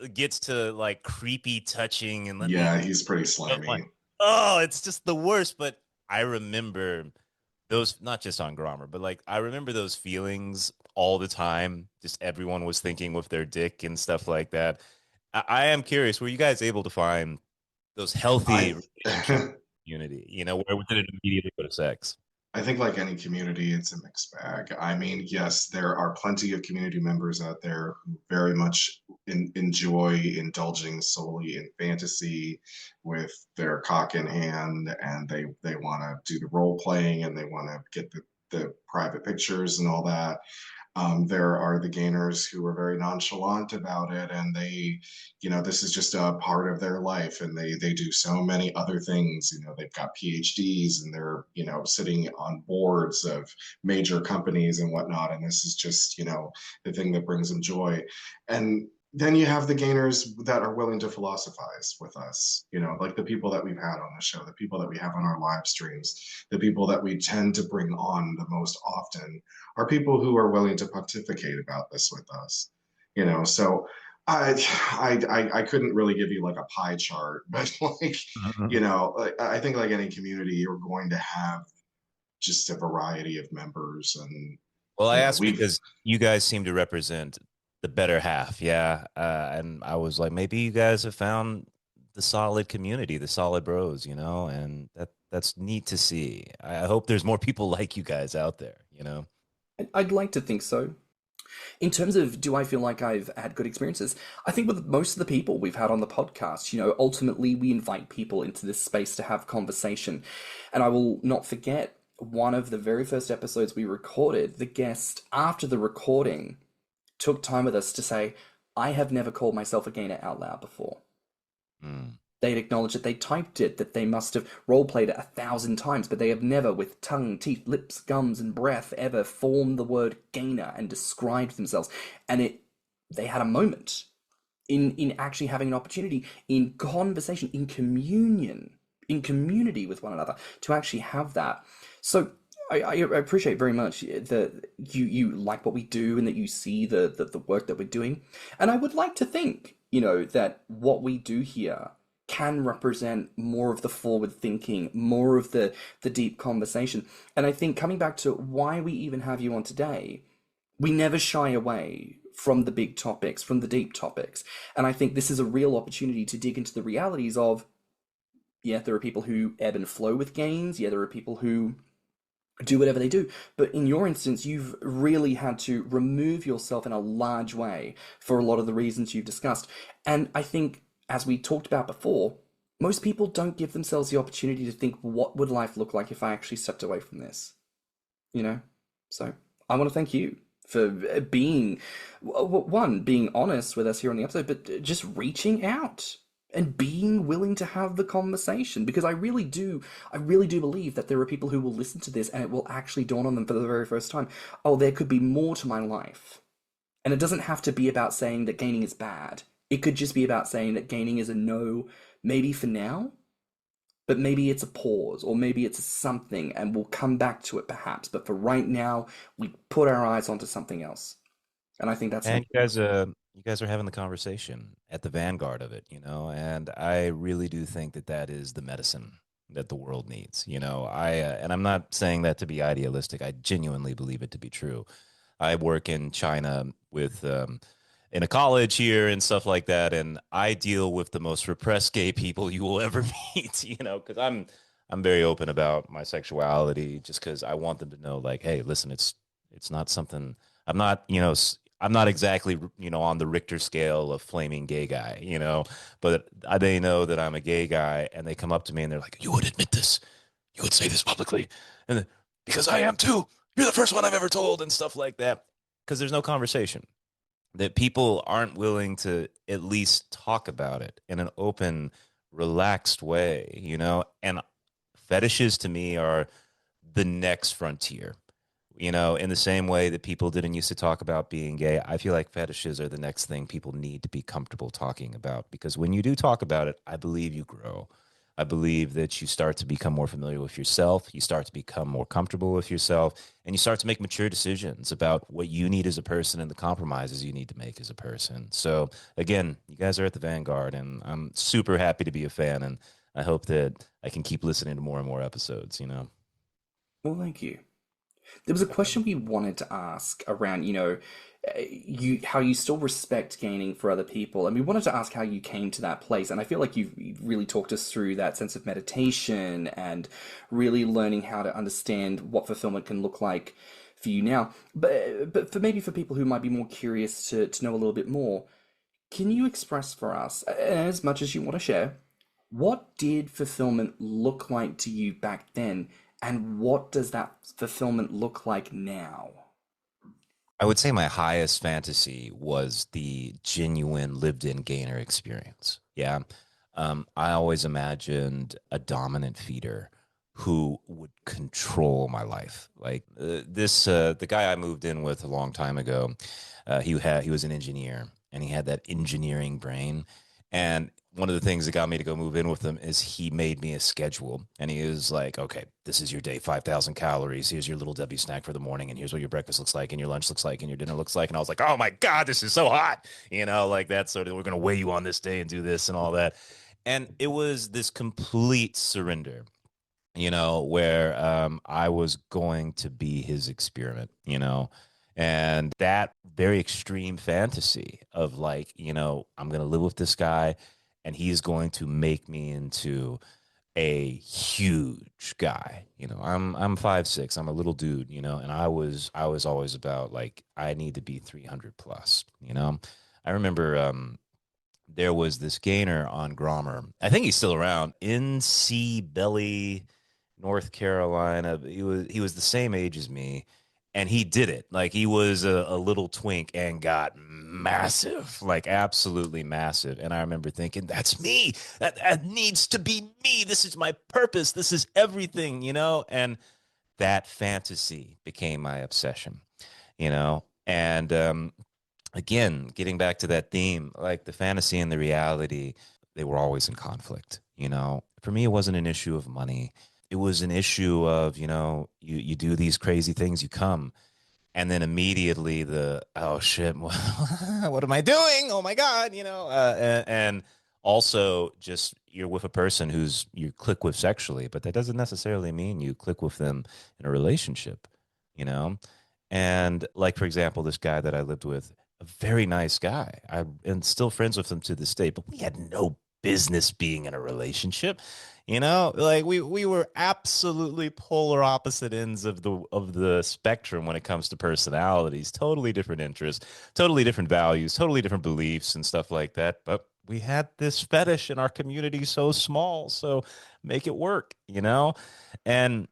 to like creepy touching and he's pretty slimy. Oh, it's just the worst. But I remember those, not just on Grommr, but like I remember those feelings all the time. Just everyone was thinking with their dick and stuff like that. I am curious, were you guys able to find those healthy relationships, community? Where did it immediately go to sex? I think like any community, it's a mixed bag. I mean, yes, there are plenty of community members out there who very much enjoy indulging solely in fantasy with their cock in hand, and they want to do the role playing and they want to get the private pictures and all that. There are the gainers who are very nonchalant about it, and they, this is just a part of their life, and they do so many other things. They've got PhDs, and they're, sitting on boards of major companies and whatnot, and this is just, the thing that brings them joy. And then you have the gainers that are willing to philosophize with us, like the people that we've had on the show, the people that we have on our live streams, the people that we tend to bring on the most often are people who are willing to pontificate about this with us, so I couldn't really give you like a pie chart, but like, I think like any community, you're going to have just a variety of members. And well, I asked because you guys seem to represent the better half. Yeah. And I was like, maybe you guys have found the solid community, the solid bros, and that's neat to see. I hope there's more people like you guys out there, I'd like to think so. In terms of, do I feel like I've had good experiences? I think with most of the people we've had on the podcast, ultimately we invite people into this space to have conversation. And I will not forget one of the very first episodes we recorded, the guest, after the recording, took time with us to say, I have never called myself a gainer out loud before. They'd acknowledged that they typed it, that they must have role-played it 1,000 times, but they have never, with tongue, teeth, lips, gums, and breath, ever formed the word gainer and described themselves. And they had a moment in actually having an opportunity, in conversation, in communion, in community with one another, to actually have that. So I appreciate very much that you like what we do and that you see the work that we're doing. And I would like to think, that what we do here can represent more of the forward thinking, more of the deep conversation. And I think coming back to why we even have you on today, we never shy away from the big topics, from the deep topics. And I think this is a real opportunity to dig into the realities of, yeah, there are people who ebb and flow with gains. Yeah, there are people who do whatever they do. But in your instance, you've really had to remove yourself in a large way for a lot of the reasons you've discussed. And I think, as we talked about before, most people don't give themselves the opportunity to think, what would life look like if I actually stepped away from this? So I want to thank you for being honest with us here on the episode, but just reaching out and being willing to have the conversation, because I really do believe that there are people who will listen to this and it will actually dawn on them for the very first time, oh, there could be more to my life. And it doesn't have to be about saying that gaining is bad. It could just be about saying that gaining is a no, maybe for now, but maybe it's a pause, or maybe it's a something, and we'll come back to it perhaps. But for right now, we put our eyes onto something else. And I think that's And something. you guys are having the conversation at the vanguard of it, you know, and I really do think that that is the medicine that the world needs. You know, and I'm not saying that to be idealistic. I genuinely believe it to be true. I work in China with in a college here and stuff like that, and I deal with the most repressed gay people you will ever meet. You know, because I'm very open about my sexuality, just because I want them to know, like, hey, listen, it's not something. I'm not, you know, I'm not exactly, you know, on the Richter scale of flaming gay guy, you know, but they know that I'm a gay guy, and they come up to me and they're like, you would admit this, you would say this publicly, and because I am too. You're the first one I've ever told, and stuff like that. Because there's no conversation, that people aren't willing to at least talk about it in an open, relaxed way, you know? And fetishes to me are the next frontier. You know, in the same way that people didn't used to talk about being gay, I feel like fetishes are the next thing people need to be comfortable talking about. Because when you do talk about it, I believe you grow. I believe that you start to become more familiar with yourself. You start to become more comfortable with yourself, and you start to make mature decisions about what you need as a person and the compromises you need to make as a person. So, again, you guys are at the vanguard, and I'm super happy to be a fan. And I hope that I can keep listening to more and more episodes, you know? Well, thank you. There was a question we wanted to ask around, you how you still respect gaining for other people, and we wanted to ask how you came to that place. And I feel like you've really talked us through that sense of meditation and really learning how to understand what fulfillment can look like for you now. But for maybe for people who might be more curious to know a little bit more, can you express for us, as much as you want to share, what did fulfillment look like to you back then, and what does that fulfillment look like now? I would say my highest fantasy was the genuine lived in gainer experience. Yeah. I always imagined a dominant feeder who would control my life. Like the guy I moved in with a long time ago, he was an engineer, and he had that engineering brain. And one of the things that got me to go move in with him is he made me a schedule, and he was like, okay, this is your day, 5,000 calories. Here's your little W snack for the morning. And here's what your breakfast looks like, and your lunch looks like, and your dinner looks like. And I was like, oh my God, this is so hot. You know, like that sort of, we're going to weigh you on this day and do this and all that. And it was this complete surrender, you know, where I was going to be his experiment, you know, and that very extreme fantasy of, like, you know, I'm going to live with this guy, and he's going to make me into a huge guy. You know, I'm 5'6". I'm a little dude, you know, and I was always about, like, I need to be 300 plus, you know. I remember there was this gainer on Grommr. I think he's still around, in Sea Belly, North Carolina. He was the same age as me, and he did it. Like, he was a little twink and got massive, like absolutely massive. And I remember thinking, that's me. That needs to be me. This is my purpose. This is everything, you know? And that fantasy became my obsession, you know? And again, getting back to that theme, like the fantasy and the reality, they were always in conflict, you know? For me, it wasn't an issue of money. It was an issue of, you know, you do these crazy things, you come, and then immediately oh shit, what am I doing? Oh my God, you know, and also just you're with a person who's you click with sexually, but that doesn't necessarily mean you click with them in a relationship, you know. And like, for example, this guy that I lived with, a very nice guy, I am still friends with him to this day, but we had no business being in a relationship, you know, like we were absolutely polar opposite ends of the spectrum when it comes to personalities, totally different interests, totally different values, totally different beliefs and stuff like that. But we had this fetish in our community so small, so make it work, you know? And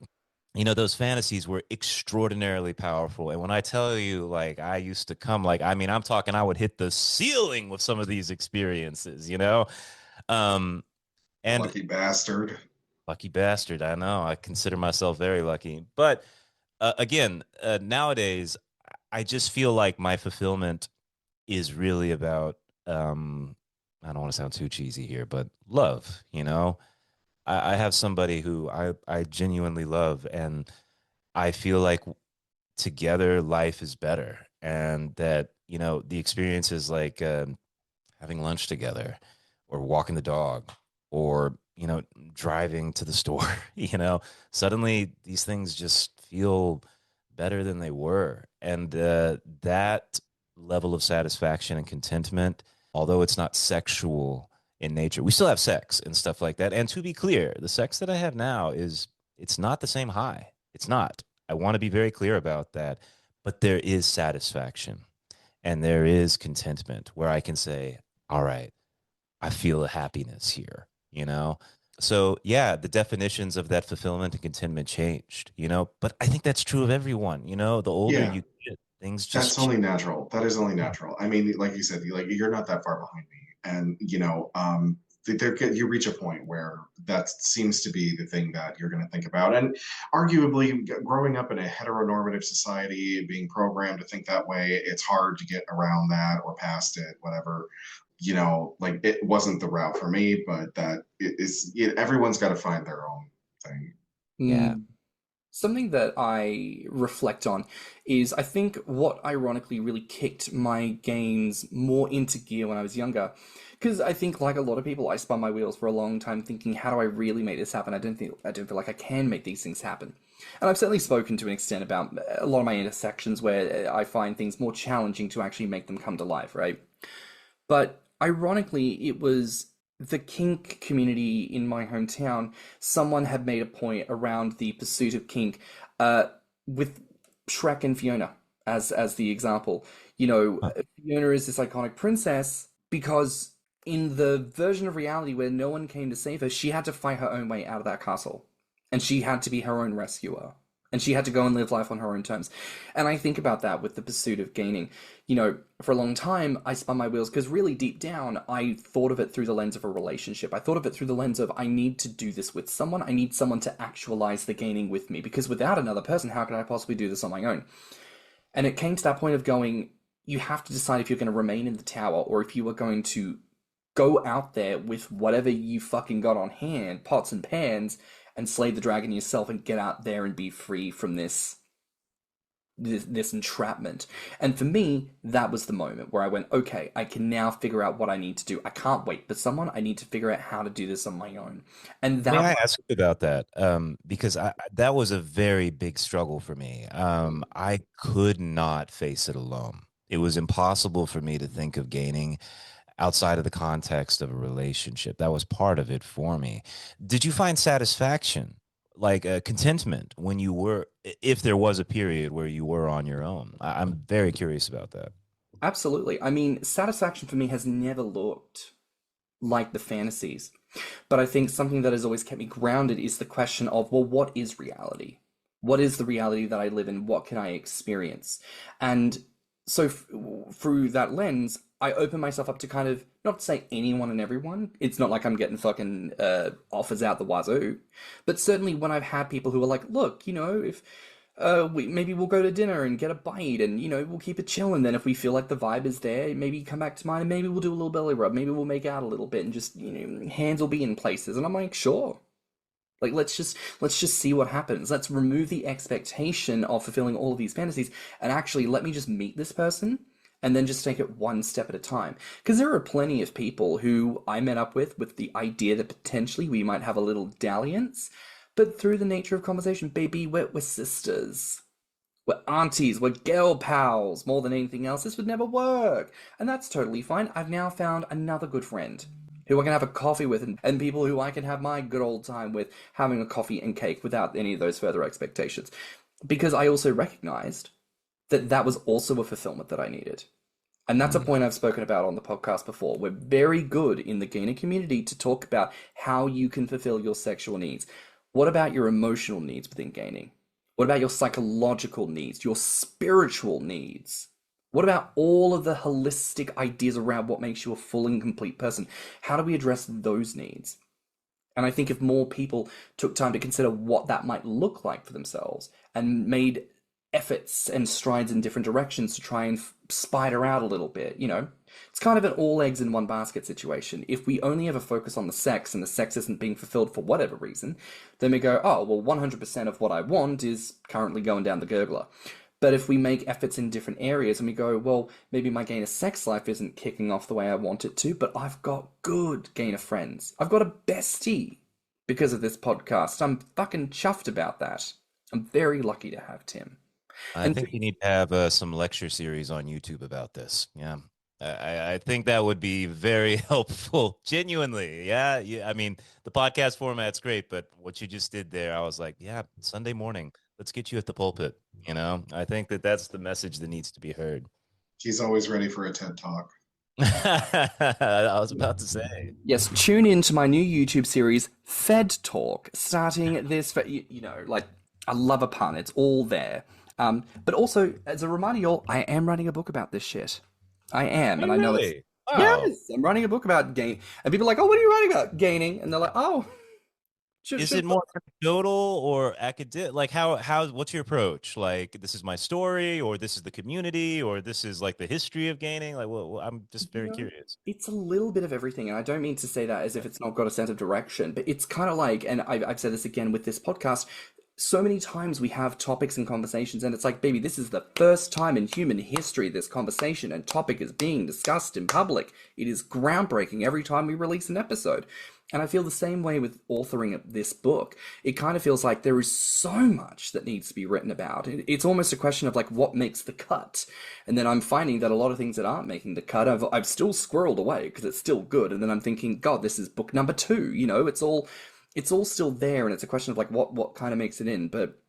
you know, those fantasies were extraordinarily powerful. And when I tell you, like, I used to come, like, I mean, I'm talking, I would hit the ceiling with some of these experiences, you know? Um, and Lucky bastard. lucky bastard. I know. I consider myself very lucky. But again, nowadays, I just feel like my fulfillment is really about I don't want to sound too cheesy here, but love, I have somebody who I genuinely love, and I feel like together life is better, and that, the experiences like having lunch together or walking the dog or, driving to the store, suddenly these things just feel better than they were. And that level of satisfaction and contentment, although it's not sexual in nature, we still have sex and stuff like that. And to be clear, the sex that I have now it's not the same high. It's not. I want to be very clear about that. But there is satisfaction and there is contentment where I can say, all right, I feel a happiness here. So yeah, the definitions of that fulfillment and contentment changed, but I think that's true of everyone. The older Yeah. you get, things That's just only natural. That is only natural. I mean, like you said, like you're not that far behind me, and you reach a point where that seems to be the thing that you're going to think about. And arguably, growing up in a heteronormative society, being programmed to think that way, it's hard to get around that or past it, whatever. Like it wasn't the route for me, but everyone's got to find their own thing. yeah. Something that I reflect on is I think what ironically really kicked my gains more into gear when I was younger. Because I think, like a lot of people, I spun my wheels for a long time thinking, how do I really make this happen? I don't feel like I can make these things happen. And I've certainly spoken to an extent about a lot of my intersections where I find things more challenging to actually make them come to life, right? But ironically, it was the kink community in my hometown. Someone had made a point around the pursuit of kink, with Shrek and Fiona as the example. Fiona is this iconic princess because in the version of reality where no one came to save her, she had to fight her own way out of that castle, and she had to be her own rescuer. And she had to go and live life on her own terms. And I think about that with the pursuit of gaining. For a long time, I spun my wheels because really deep down, I thought of it through the lens of a relationship. I thought of it through the lens of, I need to do this with someone. I need someone to actualize the gaining with me. Because without another person, how could I possibly do this on my own? And it came to that point of going, you have to decide if you're going to remain in the tower or if you are going to go out there with whatever you fucking got on hand, pots and pans, and slay the dragon yourself and get out there and be free from this entrapment. And for me, that was the moment where I went, okay, I can now figure out what I need to do. I can't wait for someone. I need to figure out how to do this on my own. And May I that ask you about that? Because that was a very big struggle for me. I could not face it alone. It was impossible for me to think of gaining outside of the context of a relationship. That was part of it for me. Did you find satisfaction, like contentment, when if there was a period where you were on your own? I'm very curious about that. absolutely. I mean, satisfaction for me has never looked like the fantasies. But I think something that has always kept me grounded is the question of, well, what is reality? What is the reality that I live in? What can I experience? And so through that lens, I open myself up to kind of, not to say anyone and everyone. It's not like I'm getting fucking offers out the wazoo. But certainly when I've had people who are like, look, if maybe we'll go to dinner and get a bite and, we'll keep it chill. And then if we feel like the vibe is there, maybe come back to mine and maybe we'll do a little belly rub. Maybe we'll make out a little bit and just, hands will be in places. And I'm like, sure. Like, let's just see what happens. Let's remove the expectation of fulfilling all of these fantasies and actually let me just meet this person and then just take it one step at a time. Because there are plenty of people who I met up with the idea that potentially we might have a little dalliance, but through the nature of conversation, baby, we're sisters. We're aunties, we're girl pals, more than anything else. This would never work. And that's totally fine. I've now found another good friend who I can have a coffee with, and people who I can have my good old time with having a coffee and cake without any of those further expectations. Because I also recognized that that was also a fulfillment that I needed. And that's a point I've spoken about on the podcast before. We're very good in the gainer community to talk about how you can fulfill your sexual needs. What about your emotional needs within gaining? What about your psychological needs, your spiritual needs? What about all of the holistic ideas around what makes you a full and complete person? How do we address those needs? And I think if more people took time to consider what that might look like for themselves and made efforts and strides in different directions to try and spider out a little bit, It's kind of an all eggs in one basket situation. If we only ever focus on the sex and the sex isn't being fulfilled for whatever reason, then we go, oh, well, 100% of what I want is currently going down the gurgler. But if we make efforts in different areas and we go, well, maybe my gainer sex life isn't kicking off the way I want it to, but I've got good gainer friends. I've got a bestie because of this podcast. I'm fucking chuffed about that. I'm very lucky to have Tim. I think you need to have some lecture series on YouTube about this. Yeah. I think that would be very helpful. Genuinely. Yeah. I mean, the podcast format's great, but what you just did there, I was like, yeah, Sunday morning, let's get you at the pulpit. I think that's the message that needs to be heard. He's always ready for a TED Talk. I was about to say. Yes, tune in to my new YouTube series, Fed Talk, starting this, like, I love a pun. It's all there. But also, as a reminder, y'all, I am writing a book about this shit. I am, and I know it's... Wow. Yes, I'm writing a book about gain. And people are like, oh, what are you writing about? Gaining. And they're like, oh... Is it more anecdotal or academic? Like, what's your approach? Like, this is my story, or this is the community, or this is like the history of gaining? Like, well, I'm just very curious. It's a little bit of everything, and I don't mean to say that as if it's not got a sense of direction, but it's kind of like, and I've said this again with this podcast, so many times we have topics and conversations, and it's like, baby, this is the first time in human history this conversation and topic is being discussed in public. It is groundbreaking every time we release an episode. And I feel the same way with authoring this book. It kind of feels like there is so much that needs to be written about. It's almost a question of like, what makes the cut? And then I'm finding that a lot of things that aren't making the cut, I've still squirreled away because it's still good. And then I'm thinking, God, this is book number 2. It's all still there. And it's a question of like, what kind of makes it in? But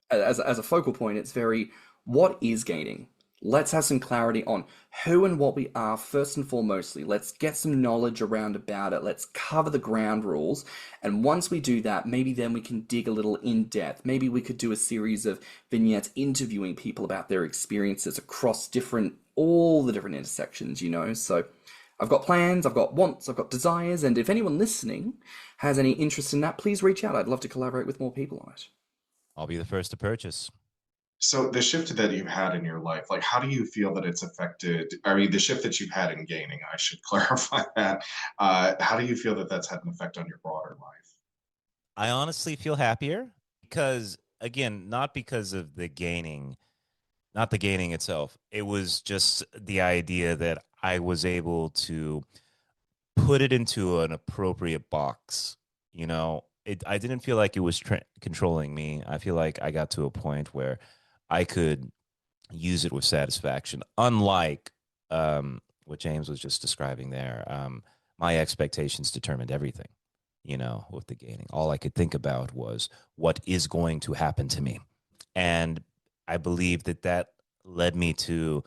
as a focal point, it's very, what is gaining? Let's have some clarity on who and what we are first and foremostly. Let's get some knowledge around about it. Let's cover the ground rules. And once we do that, maybe then we can dig a little in depth. Maybe we could do a series of vignettes interviewing people about their experiences across all the different intersections, So I've got plans, I've got wants, I've got desires. And if anyone listening has any interest in that, please reach out. I'd love to collaborate with more people on it. I'll be the first to purchase. So the shift that you've had in your life, like how do you feel that it's affected? I mean, the shift that you've had in gaining, I should clarify that. How do you feel that that's had an effect on your broader life? I honestly feel happier because, again, not because of the gaining, not the gaining itself. It was just the idea that I was able to put it into an appropriate box. I didn't feel like it was controlling me. I feel like I got to a point where I could use it with satisfaction, unlike what James was just describing there. My expectations determined everything, with the gaining. All I could think about was what is going to happen to me. And I believe that led me to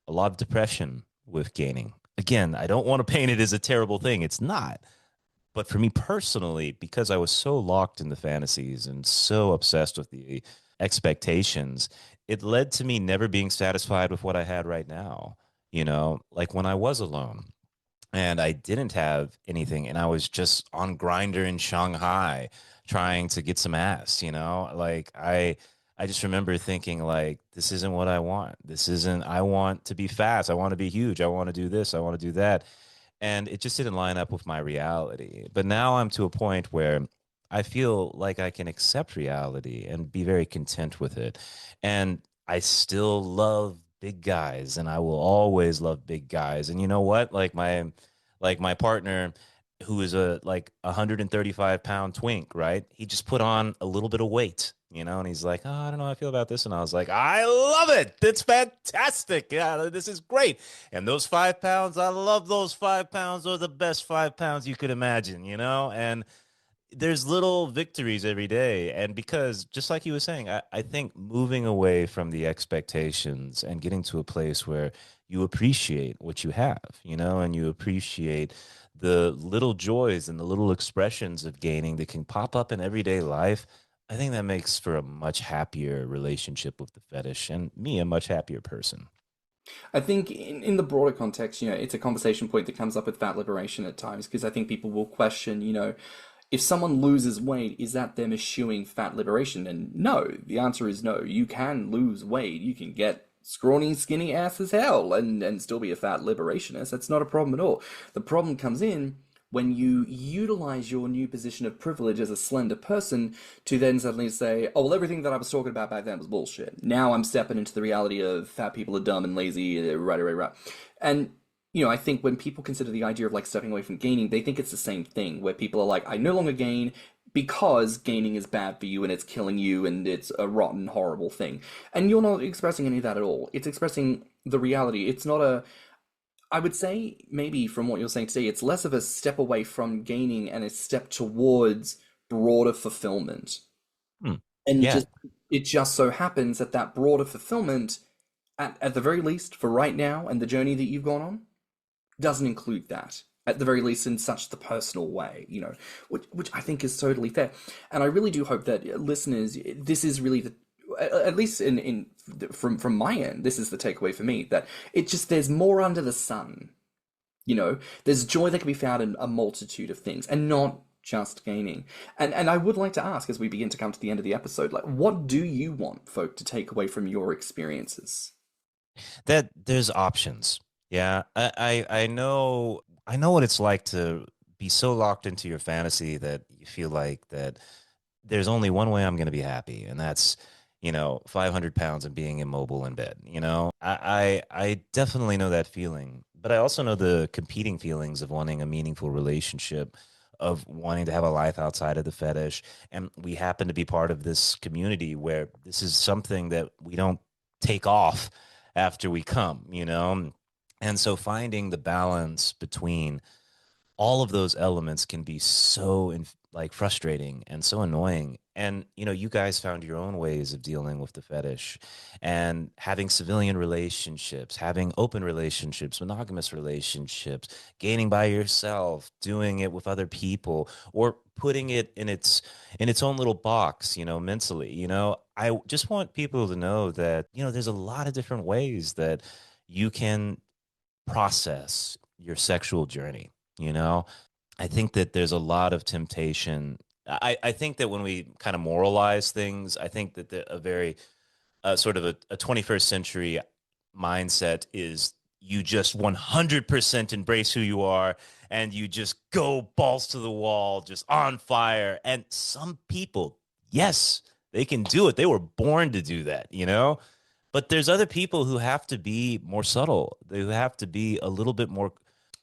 a lot of depression with gaining. Again, I don't want to paint it as a terrible thing. It's not. But for me personally, because I was so locked in the fantasies and so obsessed with the expectations, it led to me never being satisfied with what I had right now. Like when I was alone and I didn't have anything and I was just on Grindr in Shanghai trying to get some ass, like I just remember thinking like, this isn't what I want. I want to be fast. I want to be huge. I want to do this. I want to do that. And it just didn't line up with my reality. But now I'm to a point where I feel like I can accept reality and be very content with it. And I still love big guys, and I will always love big guys. And you know what? Like my partner, who is a 135-pound twink, right? He just put on a little bit of weight, and he's like, oh, I don't know how I feel about this. And I was like, I love it. It's fantastic. Yeah, this is great. And those 5 pounds, I love those 5 pounds. Those are the best 5 pounds you could imagine, and there's little victories every day. And because just like he was saying, I think moving away from the expectations and getting to a place where you appreciate what you have, and you appreciate the little joys and the little expressions of gaining that can pop up in everyday life, I think that makes for a much happier relationship with the fetish and me a much happier person. I think in the broader context, it's a conversation point that comes up with fat liberation at times, because I think people will question, if someone loses weight, is that them eschewing fat liberation? And no, the answer is no. You can lose weight. You can get scrawny, skinny ass as hell and still be a fat liberationist. That's not a problem at all. The problem comes in when you utilize your new position of privilege as a slender person to then suddenly say, oh, well, everything that I was talking about back then was bullshit. Now I'm stepping into the reality of fat people are dumb and lazy, right. And, I think when people consider the idea of like stepping away from gaining, they think it's the same thing, where people are like, I no longer gain because gaining is bad for you and it's killing you and it's a rotten, horrible thing. And you're not expressing any of that at all. It's expressing the reality. It's not I would say, maybe from what you're saying today, it's less of a step away from gaining and a step towards broader fulfillment. And Yeah. it just so happens that that broader fulfillment, at the very least, for right now and the journey that you've gone on, doesn't include that. At the very least, in such the personal way, which I think is totally fair. And I really do hope that listeners, this is really the, at least from my end, this is the takeaway for me, that there's more under the sun. There's joy that can be found in a multitude of things, and not just gaining. And I would like to ask, as we begin to come to the end of the episode, like, what do you want folk to take away from your experiences? That there's options. Yeah, I know what it's like to be so locked into your fantasy that you feel like that there's only one way I'm going to be happy, and that's 500 pounds and being immobile in bed. I definitely know that feeling, but I also know the competing feelings of wanting a meaningful relationship, of wanting to have a life outside of the fetish. And we happen to be part of this community where this is something that we don't take off after we come, and so finding the balance between all of those elements can be so frustrating and so annoying. And you guys found your own ways of dealing with the fetish, and having civilian relationships, having open relationships, monogamous relationships, gaining by yourself, doing it with other people, or putting it in its own little box, mentally. I just want people to know that there's a lot of different ways that you can process your sexual journey. I think that there's a lot of temptation. I think that when we kind of moralize things, I think that a very sort of a 21st century mindset is you just 100% embrace who you are, and you just go balls to the wall, just on fire. And some people, yes, they can do it. They were born to do that, But there's other people who have to be more subtle. They have to be a little bit more,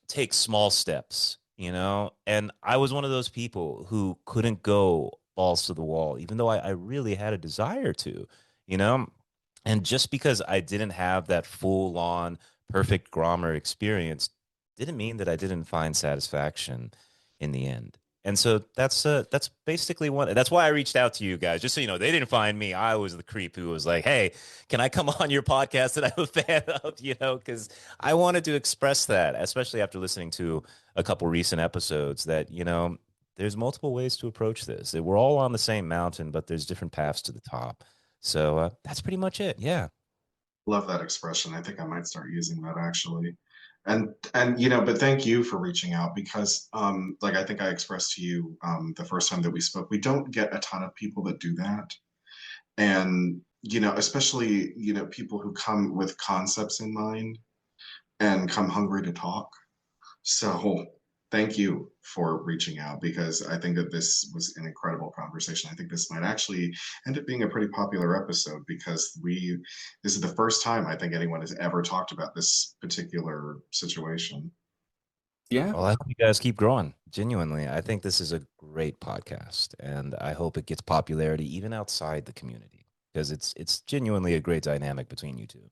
take small steps, And I was one of those people who couldn't go balls to the wall, even though I really had a desire to, And just because I didn't have that full on perfect Grommr experience didn't mean that I didn't find satisfaction in the end. And so that's basically that's why I reached out to you guys, just so you know. They didn't find me. I was the creep who was like, hey, can I come on your podcast that I'm a fan of, because I wanted to express that, especially after listening to a couple recent episodes, that, there's multiple ways to approach this. We're all on the same mountain, but there's different paths to the top. So that's pretty much it. Yeah. Love that expression. I think I might start using that actually. And but thank you for reaching out, because I think I expressed to you the first time that we spoke, we don't get a ton of people that do that. And especially people who come with concepts in mind and come hungry to talk. So thank you for reaching out, because I think that this was an incredible conversation. I think this might actually end up being a pretty popular episode, because this is the first time I think anyone has ever talked about this particular situation. Yeah. Well, I hope you guys keep growing. Genuinely, I think this is a great podcast, and I hope it gets popularity even outside the community, because it's genuinely a great dynamic between you two.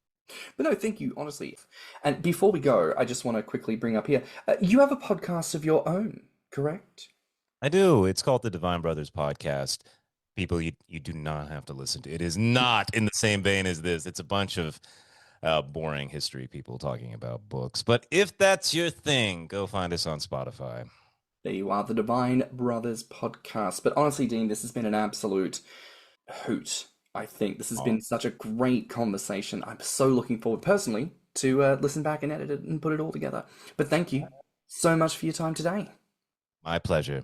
But no, thank you, honestly. And before we go, I just want to quickly bring up here, you have a podcast of your own, correct? I do. It's called the Divine Brothers Podcast. People, you do not have to listen to it. It is not in the same vein as this. It's a bunch of boring history people talking about books. But if that's your thing, go find us on Spotify. There you are, the Divine Brothers Podcast. But honestly, Dean, this has been an absolute hoot. I think this has been such a great conversation. I'm so looking forward, personally, to listen back and edit it and put it all together. But thank you so much for your time today. My pleasure.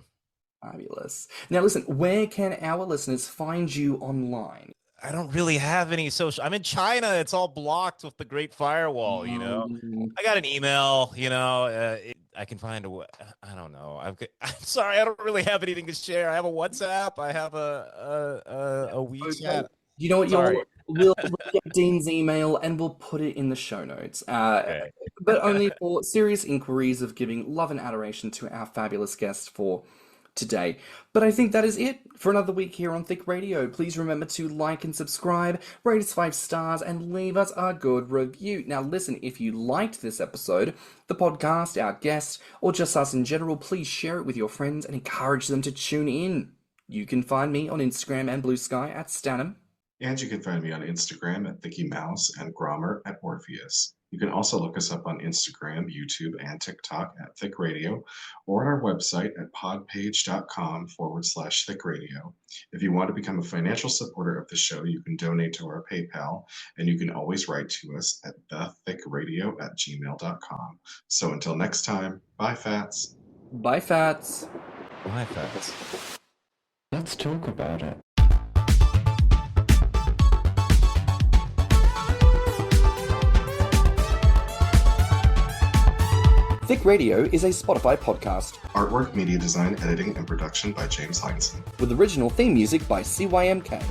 Fabulous. Now, listen, where can our listeners find you online? I don't really have any social. I'm in China. It's all blocked with the Great Firewall, you know. I got an email, you know. I can find I don't know. I'm sorry. I don't really have anything to share. I have a WhatsApp. I have a WeChat. Okay. You know what? Sorry. We'll get Dean's email and we'll put it in the show notes. Okay. But only for serious inquiries of giving love and adoration to our fabulous guest for today. But I think that is it for another week here on Thicc Radio. Please remember to like and subscribe, rate us 5 stars, and leave us a good review. Now listen, if you liked this episode, the podcast, our guest, or just us in general, please share it with your friends and encourage them to tune in. You can find me on Instagram and BlueSky at stannnum. And you can find me on Instagram at ThiccMouse and Grommr at Orpheus. You can also look us up on Instagram, YouTube, and TikTok at Thicc Radio, or on our website at podpage.com/Thicc Radio. If you want to become a financial supporter of the show, you can donate to our PayPal, and you can always write to us at thethiccradio@gmail.com. So until next time, bye, Fats. Bye, Fats. Bye, Fats. Let's talk about it. Thicc Radio is a Spotify podcast. Artwork, media design, editing, and production by James Heinzen. With original theme music by CYMK.